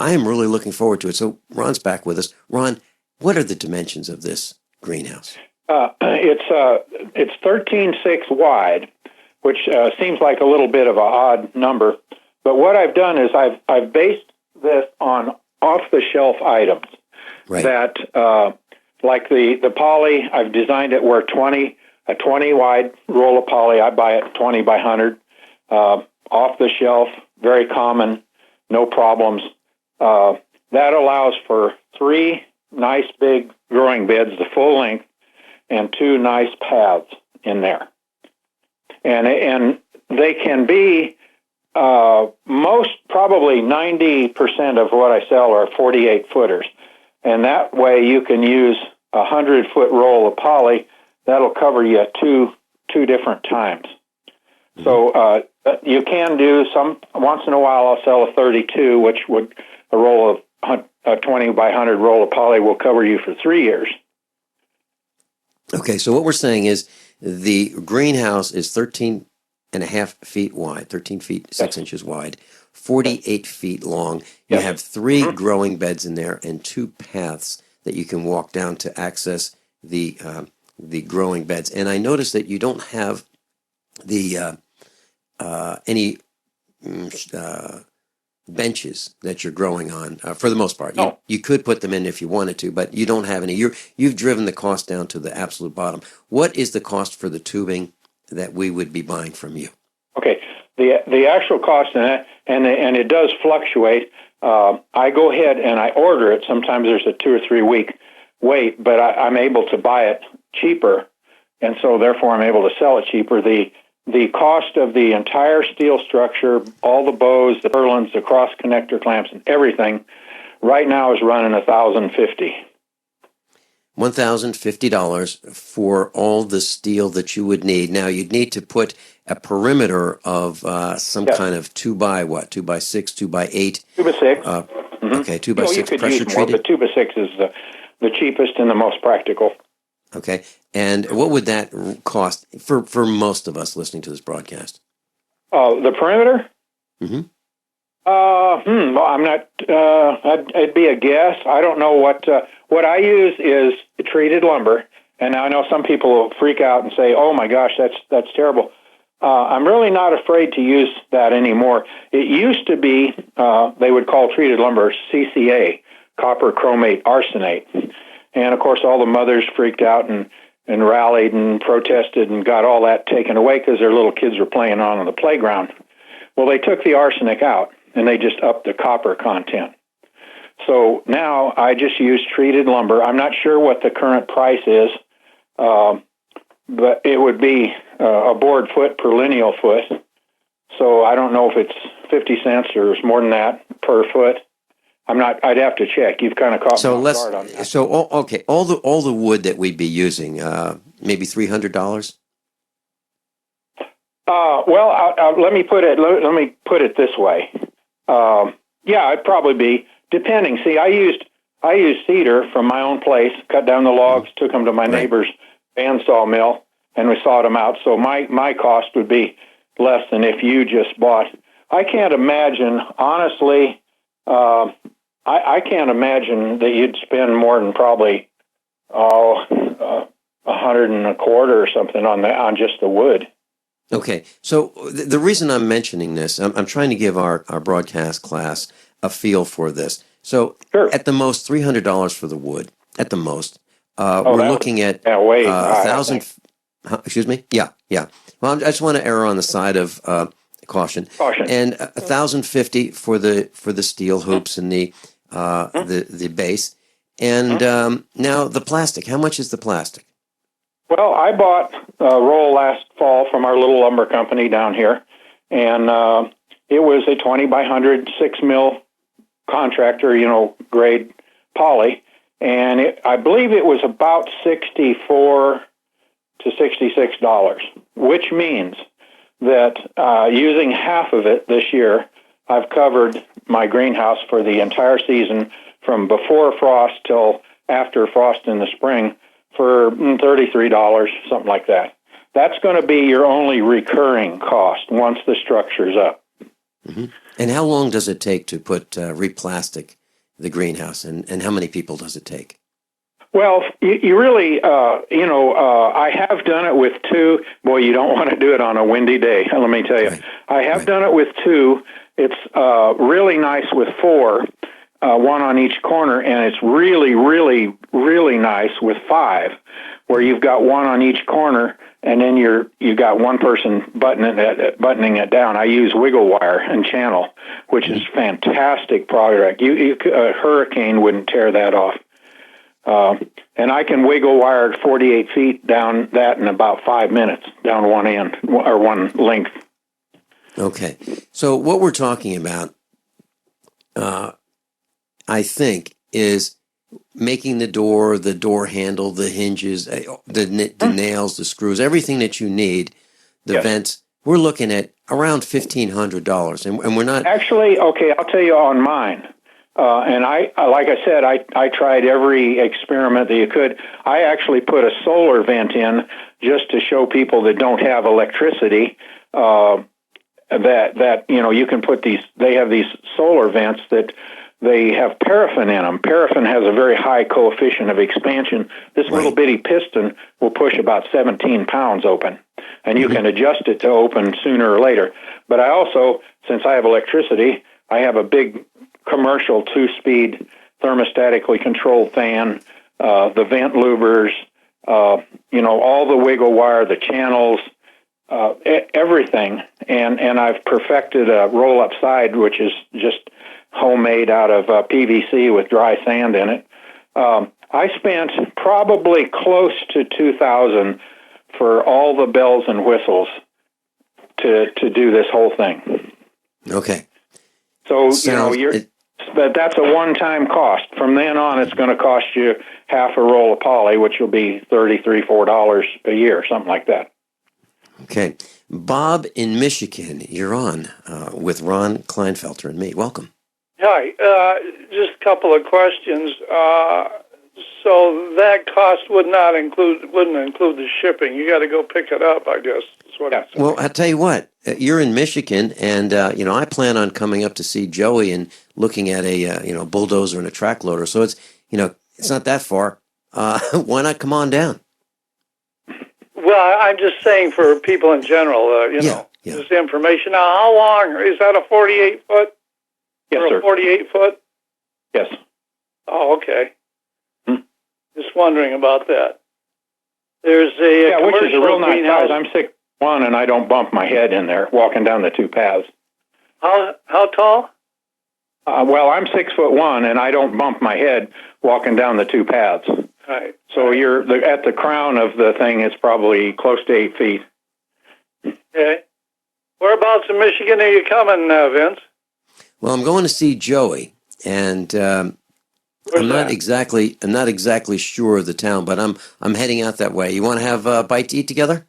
I am really looking forward to it. So Ron's back with us. Ron, what are the dimensions of this greenhouse? It's 13.6 wide, which seems like a little bit of an odd number. But what I've done is I've based this on off-the-shelf items. Right. That, like the poly, I've designed it where a 20 wide roll of poly, I buy it 20 by 100, off the shelf, very common, no problems. That allows for 3 nice big growing beds, the full length, and 2 nice paths in there. And they can be, most, probably 90% of what I sell are 48 footers. And that way you can use a 100-foot roll of poly. That'll cover you two different times. Mm-hmm. So you can do some. Once in a while, I'll sell a 32, which would a roll of a 20 by 100 roll of poly will cover you for 3 years. Okay, so what we're saying is the greenhouse is 13 and a half feet wide, 13 feet 6 inches wide, 48 feet long. You have 3 growing beds in there and 2 paths that you can walk down to access the growing beds. And I noticed that you don't have the any benches that you're growing on for the most part. You could put them in if you wanted to, but you don't have any. You've driven the cost down to the absolute bottom. What is the cost for the tubing that we would be buying from you? Okay, the actual cost, and it does fluctuate. I go ahead and I order it. Sometimes there's a 2 or 3 week wait, but I'm able to buy it cheaper, and so therefore I'm able to sell it cheaper. The cost of the entire steel structure, all the bows, the purlins, the cross connector clamps, and everything, right now is running $1,050. $1,050 for all the steel that you would need. Now, you'd need to put a perimeter of some kind of 2 by what? 2 by 6, 2 by 8? 2 by 6. Okay, 2 by 6 pressure treated. More, but 2 by 6 is the cheapest and the most practical. Okay, and what would that cost for most of us listening to this broadcast? The perimeter? Mm-hmm. Well, I'm not. It'd be a guess. I don't know what I use is treated lumber, and I know some people will freak out and say, "Oh my gosh, that's terrible." I'm really not afraid to use that anymore. It used to be they would call treated lumber CCA, copper chromate arsenate, and of course all the mothers freaked out and rallied and protested and got all that taken away because their little kids were playing on the playground. Well, they took the arsenic out, and they just upped the copper content. So now I just use treated lumber. I'm not sure what the current price is, but it would be a board foot per lineal foot. So I don't know if it's 50 cents or it's more than that per foot. I'm not. I'd have to check. You've kind of caught me off guard on that. Okay, all the wood that we'd be using, maybe $300. Let me put it this way. Yeah, I'd probably be depending. See, I used cedar from my own place, cut down the logs, took them to my neighbor's bandsaw mill, and we sawed them out. So my cost would be less than if you just bought. I can't imagine, honestly. I can't imagine that you'd spend more than probably $100 and a quarter or something on just the wood. Okay, so the reason I'm mentioning this, I'm trying to give our broadcast class a feel for this. So at the most, $300 for the wood. At the most, we're looking at 1,000. Excuse me. Yeah. Well, I just want to err on the side of caution. And $1,050 for the steel hoops and the base. And now the plastic. How much is the plastic? Well, I bought a roll last fall from our little lumber company down here, and it was a 20 by 100 6 mil contractor, grade poly, and I believe it was about $64 to $66, which means that using half of it this year, I've covered my greenhouse for the entire season from before frost till after frost in the spring for $33, something like that. That's going to be your only recurring cost once the structure's up. Mm-hmm. And how long does it take to replastic the greenhouse, and how many people does it take? Well, you really, I have done it with two. Boy, you don't want to do it on a windy day, let me tell you. Right. I have done it with two. It's really nice with four, one on each corner, and it's really, really, really nice with five, where you've got one on each corner, and then you got one person buttoning it down. I use wiggle wire and channel, which is fantastic product. A hurricane wouldn't tear that off. And I can wiggle wire 48 feet down that in about 5 minutes, down one end or one length. Okay. So what we're talking about, I think, is making the door handle, the hinges, the nails, the screws, everything that you need, the vents. We're looking at around $1,500, and we're not... Actually, okay, I'll tell you on mine. And I, like I said, I tried every experiment that you could. I actually put a solar vent in just to show people that don't have electricity, that you can put these. They have these solar vents that they have paraffin in them. Paraffin has a very high coefficient of expansion. This little bitty piston will push about 17 pounds open, and you can adjust it to open sooner or later. But I also, since I have electricity, I have a big commercial 2-speed thermostatically controlled fan, the vent louvers, all the wiggle wire, the channels, everything. And I've perfected a roll-up side, which is just homemade out of PVC with dry sand in it. I spent probably close to $2,000 for all the bells and whistles to do this whole thing. Okay. So, but that's a one-time cost. From then on, it's going to cost you half a roll of poly, which will be $4 a year, something like that. Okay. Bob in Michigan, you're on with Ron Klinefelter and me. Welcome. Hi. Just a couple of questions. So that cost wouldn't include the shipping. You got to go pick it up, I guess. That's what I'm saying. Well, I'll tell you what. You're in Michigan, and I plan on coming up to see Joey and looking at a bulldozer and a track loader. So it's it's not that far. Why not come on down? Well, I'm just saying for people in general, just information. Now, how long is that? A 48 foot? Yes, or sir. A 48 foot? Yes. Oh, okay. Just wondering about that. There's a which is a real nice greenhouse. size. I'm 6'1", and I don't bump my head in there walking down the two paths. How tall? Well, I'm 6'1", and I don't bump my head walking down the two paths. Right. So you're at the crown of the thing. It's probably close to 8 feet. Okay. Where Whereabouts in Michigan are you coming, Vince? Well, I'm going to see Joey, and I'm not exactly sure of the town, but I'm heading out that way. You want to have a bite to eat together?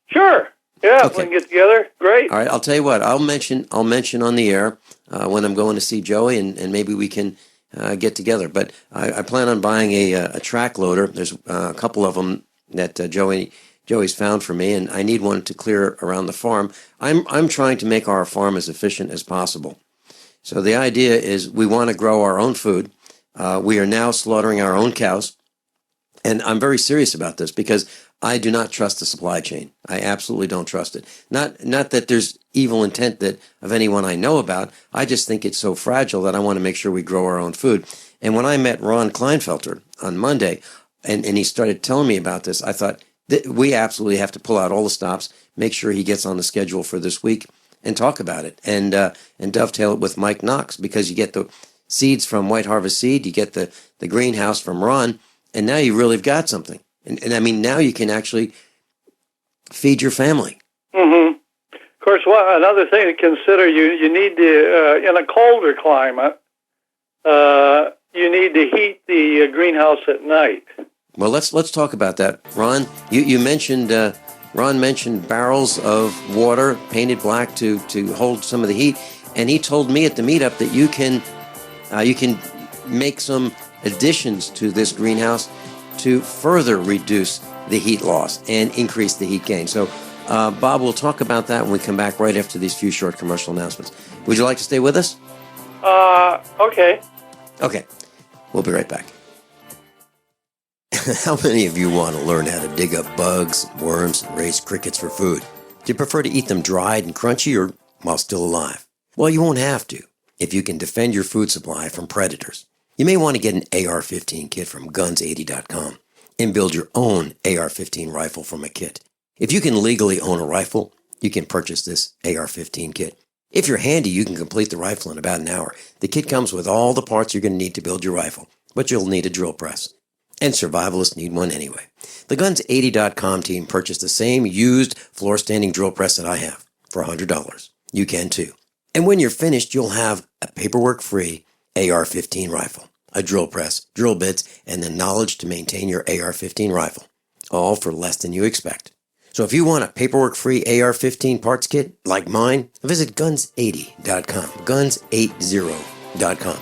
Sure. Yeah, Okay. we can get together. Great. All right. I'll tell you what. I'll mention on the air when I'm going to see Joey, and maybe we can get together. But I plan on buying a track loader. There's a couple of them that Joey's found for me, and I need one to clear around the farm. I'm trying to make our farm as efficient as possible. So the idea is we want to grow our own food. We are now slaughtering our own cows, and I'm very serious about this because I do not trust the supply chain. I absolutely don't trust it. Not that there's evil intent of anyone I know about. I just think it's so fragile that I want to make sure we grow our own food. And when I met Ron Klinefelter on Monday, and he started telling me about this, I thought we absolutely have to pull out all the stops, make sure he gets on the schedule for this week, and talk about it, and dovetail it with Mike Nocks, because you get the seeds from White Harvest Seed, you get the greenhouse from Ron, and now you really have got something. And I mean, now you can actually feed your family. Mm-hmm. Of course, another thing to consider, you need to, in a colder climate, you need to heat the greenhouse at night. Well, let's talk about that. Ron, you mentioned Ron mentioned barrels of water painted black to hold some of the heat, and he told me at the meetup that you can make some additions to this greenhouse to further reduce the heat loss and increase the heat gain. So, Bob, we'll talk about that when we come back right after these few short commercial announcements. Would you like to stay with us? Okay. Okay. We'll be right back. How many of you want to learn how to dig up bugs, worms, and raise crickets for food? Do you prefer to eat them dried and crunchy or while still alive? Well, you won't have to if you can defend your food supply from predators. You may want to get an AR-15 kit from guns80.com and build your own AR-15 rifle from a kit. If you can legally own a rifle, you can purchase this AR-15 kit. If you're handy, you can complete the rifle in about an hour. The kit comes with all the parts you're going to need to build your rifle, but you'll need a drill press. And survivalists need one anyway. The Guns80.com team purchased the same used floor-standing drill press that I have for $100. You can too. And when you're finished, you'll have a paperwork-free AR-15 rifle, a drill press, drill bits, and the knowledge to maintain your AR-15 rifle, all for less than you expect. So if you want a paperwork-free AR-15 parts kit like mine, visit Guns80.com, Guns80.com,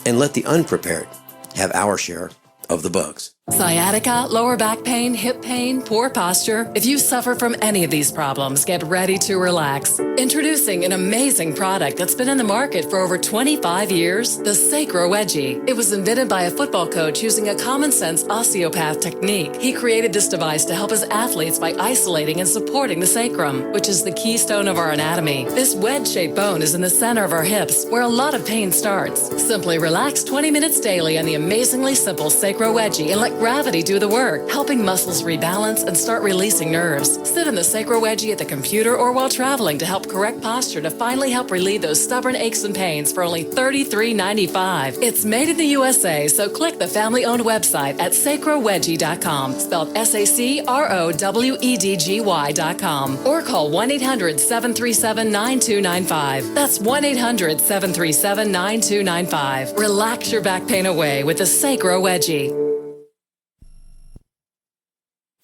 and let the unprepared have our share of the bugs. Sciatica, lower back pain, hip pain, poor posture. If you suffer from any of these problems, get ready to relax. Introducing an amazing product that's been in the market for over 25 years, the Sacro Wedgie. It was invented by a football coach using a common sense osteopath technique. He created this device to help his athletes by isolating and supporting the sacrum, which is the keystone of our anatomy. This wedge-shaped bone is in the center of our hips, where a lot of pain starts. Simply relax 20 minutes daily on the amazingly simple Sacro Wedgie and let gravity do the work, helping muscles rebalance and start releasing nerves. Sit in the Sacro Wedgie at the computer or while traveling to help correct posture to finally help relieve those stubborn aches and pains for only $33.95. It's made in the USA, so click the family-owned website at sacrowedgie.com, spelled SACROWEDGY.com, or call 1-800-737-9295. That's 1-800-737-9295. Relax your back pain away with the Sacro Wedgie.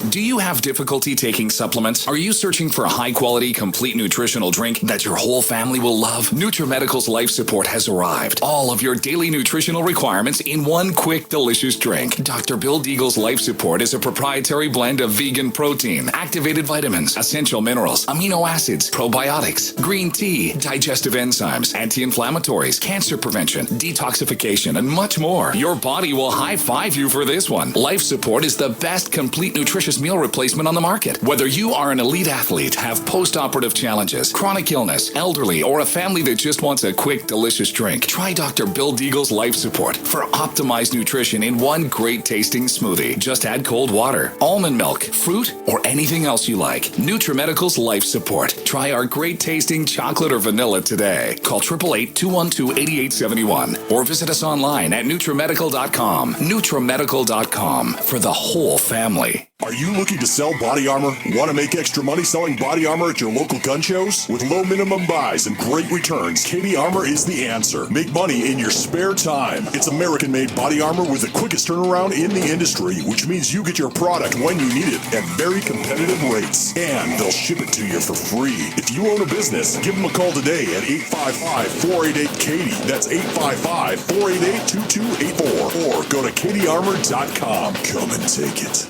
Do you have difficulty taking supplements? Are you searching for a high-quality, complete nutritional drink that your whole family will love? NutriMedical's Life Support has arrived. All of your daily nutritional requirements in one quick, delicious drink. Dr. Bill Deagle's Life Support is a proprietary blend of vegan protein, activated vitamins, essential minerals, amino acids, probiotics, green tea, digestive enzymes, anti-inflammatories, cancer prevention, detoxification, and much more. Your body will high-five you for this one. Life Support is the best complete nutritious meal replacement on the market. Whether you are an elite athlete, have post-operative challenges, chronic illness, elderly, or a family that just wants a quick, delicious drink, try Dr. Bill Deagle's Life Support for optimized nutrition in one great tasting smoothie. Just add cold water, almond milk, fruit, or anything else you like. NutriMedical's Life Support. Try our great tasting chocolate or vanilla today. Call 888-212-8871 or visit us online at NutriMedical.com. NutriMedical.com for the whole family. Are you looking to sell body armor? Want to make extra money selling body armor at your local gun shows? With low minimum buys and great returns, KD Armor is the answer. Make money in your spare time. It's American-made body armor with the quickest turnaround in the industry, which means you get your product when you need it at very competitive rates. And they'll ship it to you for free. If you own a business, give them a call today at 855-488-KATIE. That's 855-488-2284. Or go to KDArmor.com. Come and take it.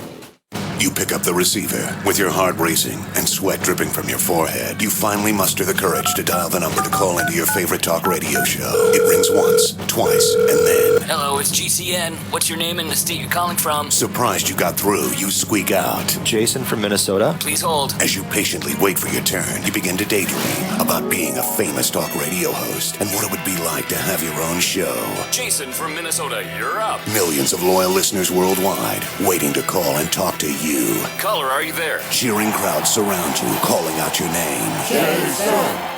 You pick up the receiver. With your heart racing and sweat dripping from your forehead, you finally muster the courage to dial the number to call into your favorite talk radio show. It rings once, twice, and then... Hello, it's GCN. What's your name and the state you're calling from? Surprised you got through, you squeak out. Jason from Minnesota. Please hold. As you patiently wait for your turn, you begin to daydream about being a famous talk radio host and what it would be like to have your own show. Jason from Minnesota, you're up. Millions of loyal listeners worldwide waiting to call and talk to you. Caller, are you there? Cheering crowds surround you, calling out your name. Jason!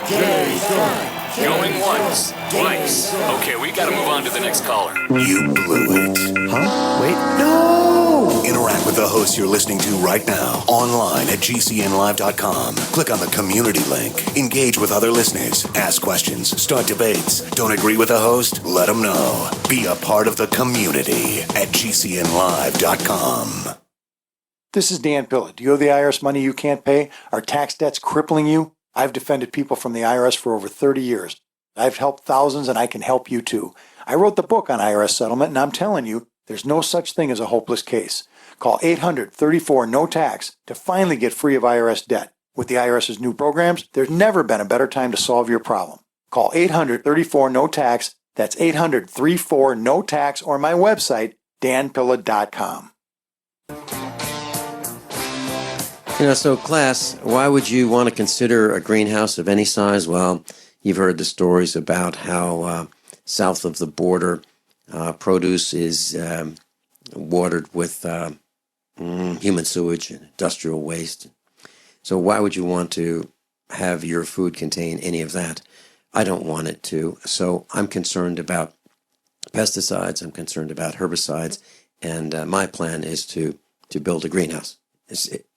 Jason! Going once, twice. Okay, we gotta move on to the next caller. You blew it. Huh? Wait, no! Interact with the hosts you're listening to right now, online at GCNlive.com. Click on the community link. Engage with other listeners. Ask questions. Start debates. Don't agree with the host? Let them know. Be a part of the community at GCNlive.com. This is Dan Pillett. Do you owe the IRS money you can't pay? Are tax debts crippling you? I've defended people from the IRS for over 30 years. I've helped thousands, and I can help you too. I wrote the book on IRS settlement, and I'm telling you, there's no such thing as a hopeless case. Call 800-34-NO-TAX to finally get free of IRS debt. With the IRS's new programs, there's never been a better time to solve your problem. Call 800-34-NO-TAX. That's 800-34-NO-TAX, or my website, danpilla.com. So class, why would you want to consider a greenhouse of any size? Well, you've heard the stories about how south of the border, produce is watered with human sewage and industrial waste. So why would you want to have your food contain any of that? I don't want it to. So I'm concerned about pesticides. I'm concerned about herbicides. And my plan is to build a greenhouse.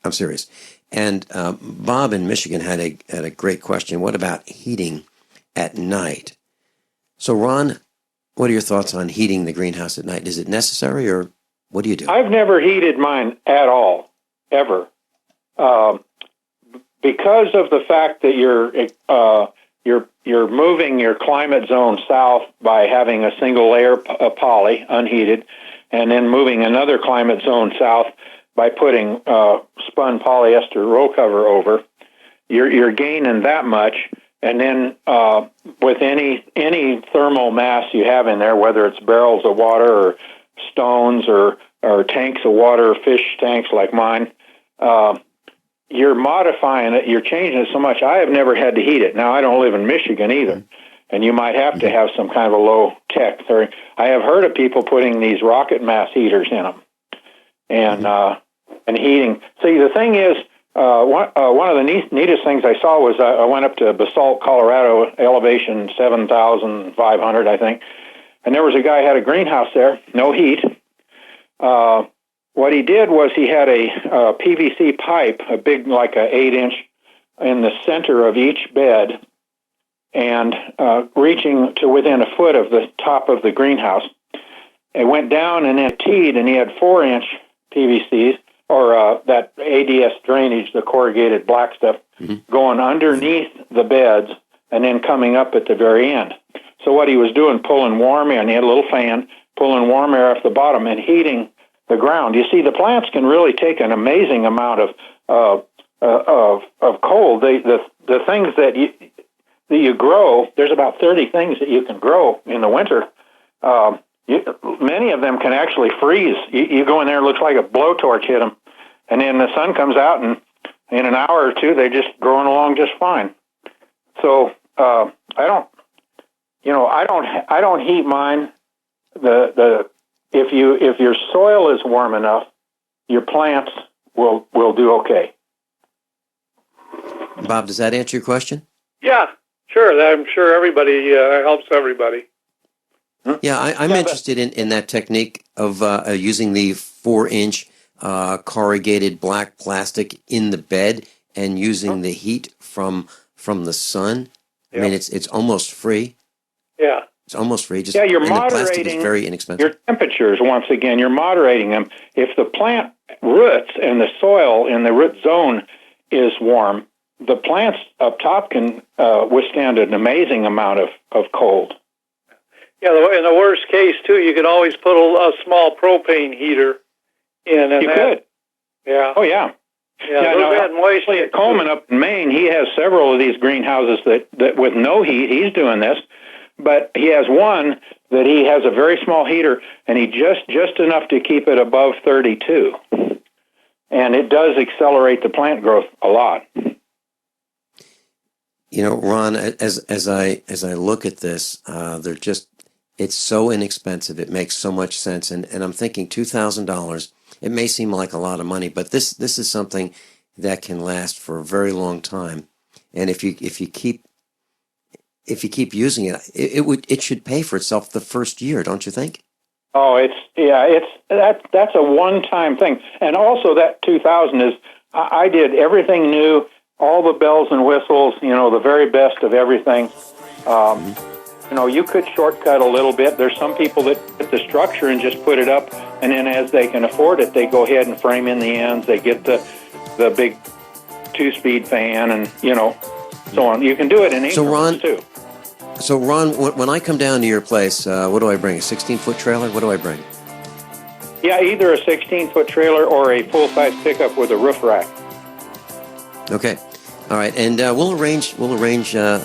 I'm serious. And Bob in Michigan had a great question. What about heating at night? So, Ron, what are your thoughts on heating the greenhouse at night? Is it necessary, or what do you do? I've never heated mine at all, ever, because of the fact that you're moving your climate zone south by having a single layer of poly unheated, and then moving another climate zone south by putting spun polyester roll cover over. You're gaining that much, and then with any thermal mass you have in there, whether it's barrels of water or stones or tanks of water, fish tanks like mine, you're modifying it, you're changing it so much. I have never had to heat it. Now, I don't live in Michigan either, and you might have to have some kind of a low tech. I have heard of people putting these rocket mass heaters in them and heating. See, the thing is, one of the neatest things I saw was I went up to Basalt, Colorado, elevation 7,500, I think, and there was a guy who had a greenhouse there, no heat. What he did was he had a PVC pipe, a big, like a 8-inch, in the center of each bed, and reaching to within a foot of the top of the greenhouse. It went down and then teed, and he had 4-inch PVCs, or that ADS drainage, the corrugated black stuff, going underneath the beds and then coming up at the very end. So what he was doing, pulling warm air, and he had a little fan, pulling warm air off the bottom and heating the ground. You see, the plants can really take an amazing amount of cold. The things that you grow, there's about 30 things that you can grow in the winter. Many of them can actually freeze. You go in there, it looks like a blowtorch hit them, and then the sun comes out, and in an hour or two, they're just growing along just fine. So I don't heat mine. If your soil is warm enough, your plants will do okay. Bob, does that answer your question? Yeah, sure. I'm sure everybody helps everybody. Yeah, I'm interested in that technique of using the 4-inch corrugated black plastic in the bed and using the heat from the sun. I mean, it's almost free. Yeah. It's almost free. Just, you're and the plastic is moderating very inexpensive. your temperatures. Once again, you're moderating them. If the plant roots and the soil in the root zone is warm, the plants up top can withstand an amazing amount of cold. Yeah, in the worst case, too, you could always put a small propane heater in. And You could. Yeah. Oh, yeah. Wesley at Coleman up in Maine, he has several of these greenhouses that with no heat, he's doing this, but he has one that he has a very small heater, and he just enough to keep it above 32. And it does accelerate the plant growth a lot. You know, Ron, as I look at this, it's so inexpensive. It makes so much sense, and I'm thinking $2,000. It may seem like a lot of money, but this is something that can last for a very long time. And if you keep using it, it should pay for itself the first year, don't you think? Oh, that's a one-time thing. And also that 2000 is, I did everything new, all the bells and whistles, the very best of everything. You could shortcut a little bit. There's some people that get the structure and just put it up, and then as they can afford it, they go ahead and frame in the ends. They get the big 2-speed fan and, so on. You can do it in increments, too. So, Ron, when I come down to your place, what do I bring? A 16-foot trailer? What do I bring? Yeah, either a 16-foot trailer or a full-size pickup with a roof rack. Okay. All right, and we'll arrange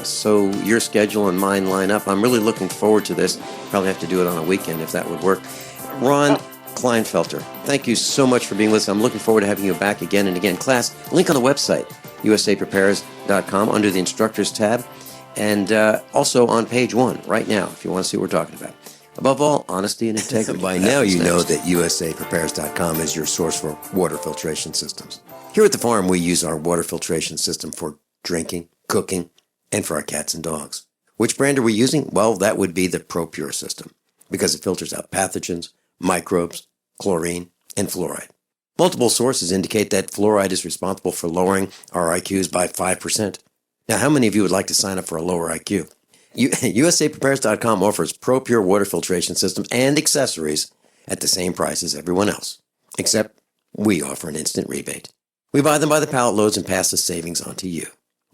so your schedule and mine line up. I'm really looking forward to this. Probably have to do it on a weekend if that would work. Ron Klinefelter, thank you so much for being with us. I'm looking forward to having you back again and again. Class, link on the website, usaprepares.com, under the Instructors tab, and also on page 1 right now if you want to see what we're talking about. Above all, honesty and integrity. By now you know that usaprepares.com is your source for water filtration systems. Here at the farm, we use our water filtration system for drinking, cooking, and for our cats and dogs. Which brand are we using? Well, that would be the ProPure system, because it filters out pathogens, microbes, chlorine, and fluoride. Multiple sources indicate that fluoride is responsible for lowering our IQs by 5%. Now, how many of you would like to sign up for a lower IQ? USAPrepares.com offers ProPure water filtration systems and accessories at the same price as everyone else, except we offer an instant rebate. We buy them by the pallet loads and pass the savings on to you.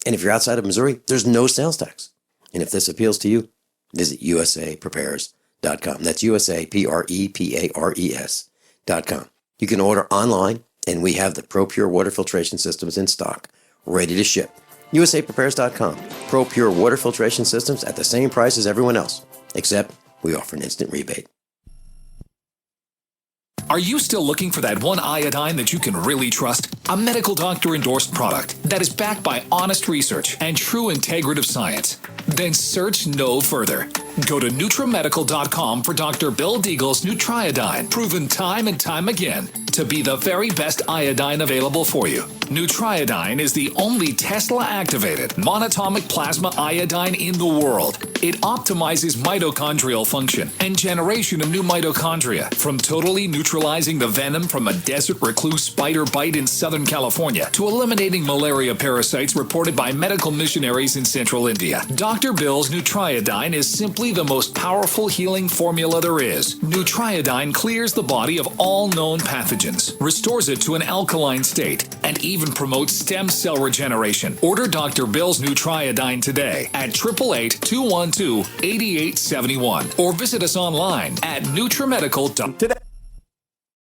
And if you're outside of Missouri, there's no sales tax. And if this appeals to you, visit usaprepares.com. That's usaprepares.com. You can order online, and we have the ProPure water filtration systems in stock, ready to ship. usaprepares.com. ProPure water filtration systems at the same price as everyone else, except we offer an instant rebate. Are you still looking for that one iodine that you can really trust? A medical doctor-endorsed product that is backed by honest research and true integrative science? Then search no further. Go to NutriMedical.com for Dr. Bill Deagle's Nutriodine, proven time and time again to be the very best iodine available for you. Nutriodine is the only Tesla-activated monatomic plasma iodine in the world. It optimizes mitochondrial function and generation of new mitochondria, from totally neutralizing the venom from a desert recluse spider bite in Southern California to eliminating malaria parasites reported by medical missionaries in Central India. Dr. Bill's Nutriodine is simply the most powerful healing formula there is. Nutriodine clears the body of all known pathogens, restores it to an alkaline state, and even promotes stem cell regeneration. Order Dr. Bill's Nutriodine today at 888-212-8871 or visit us online at NutriMedical.com.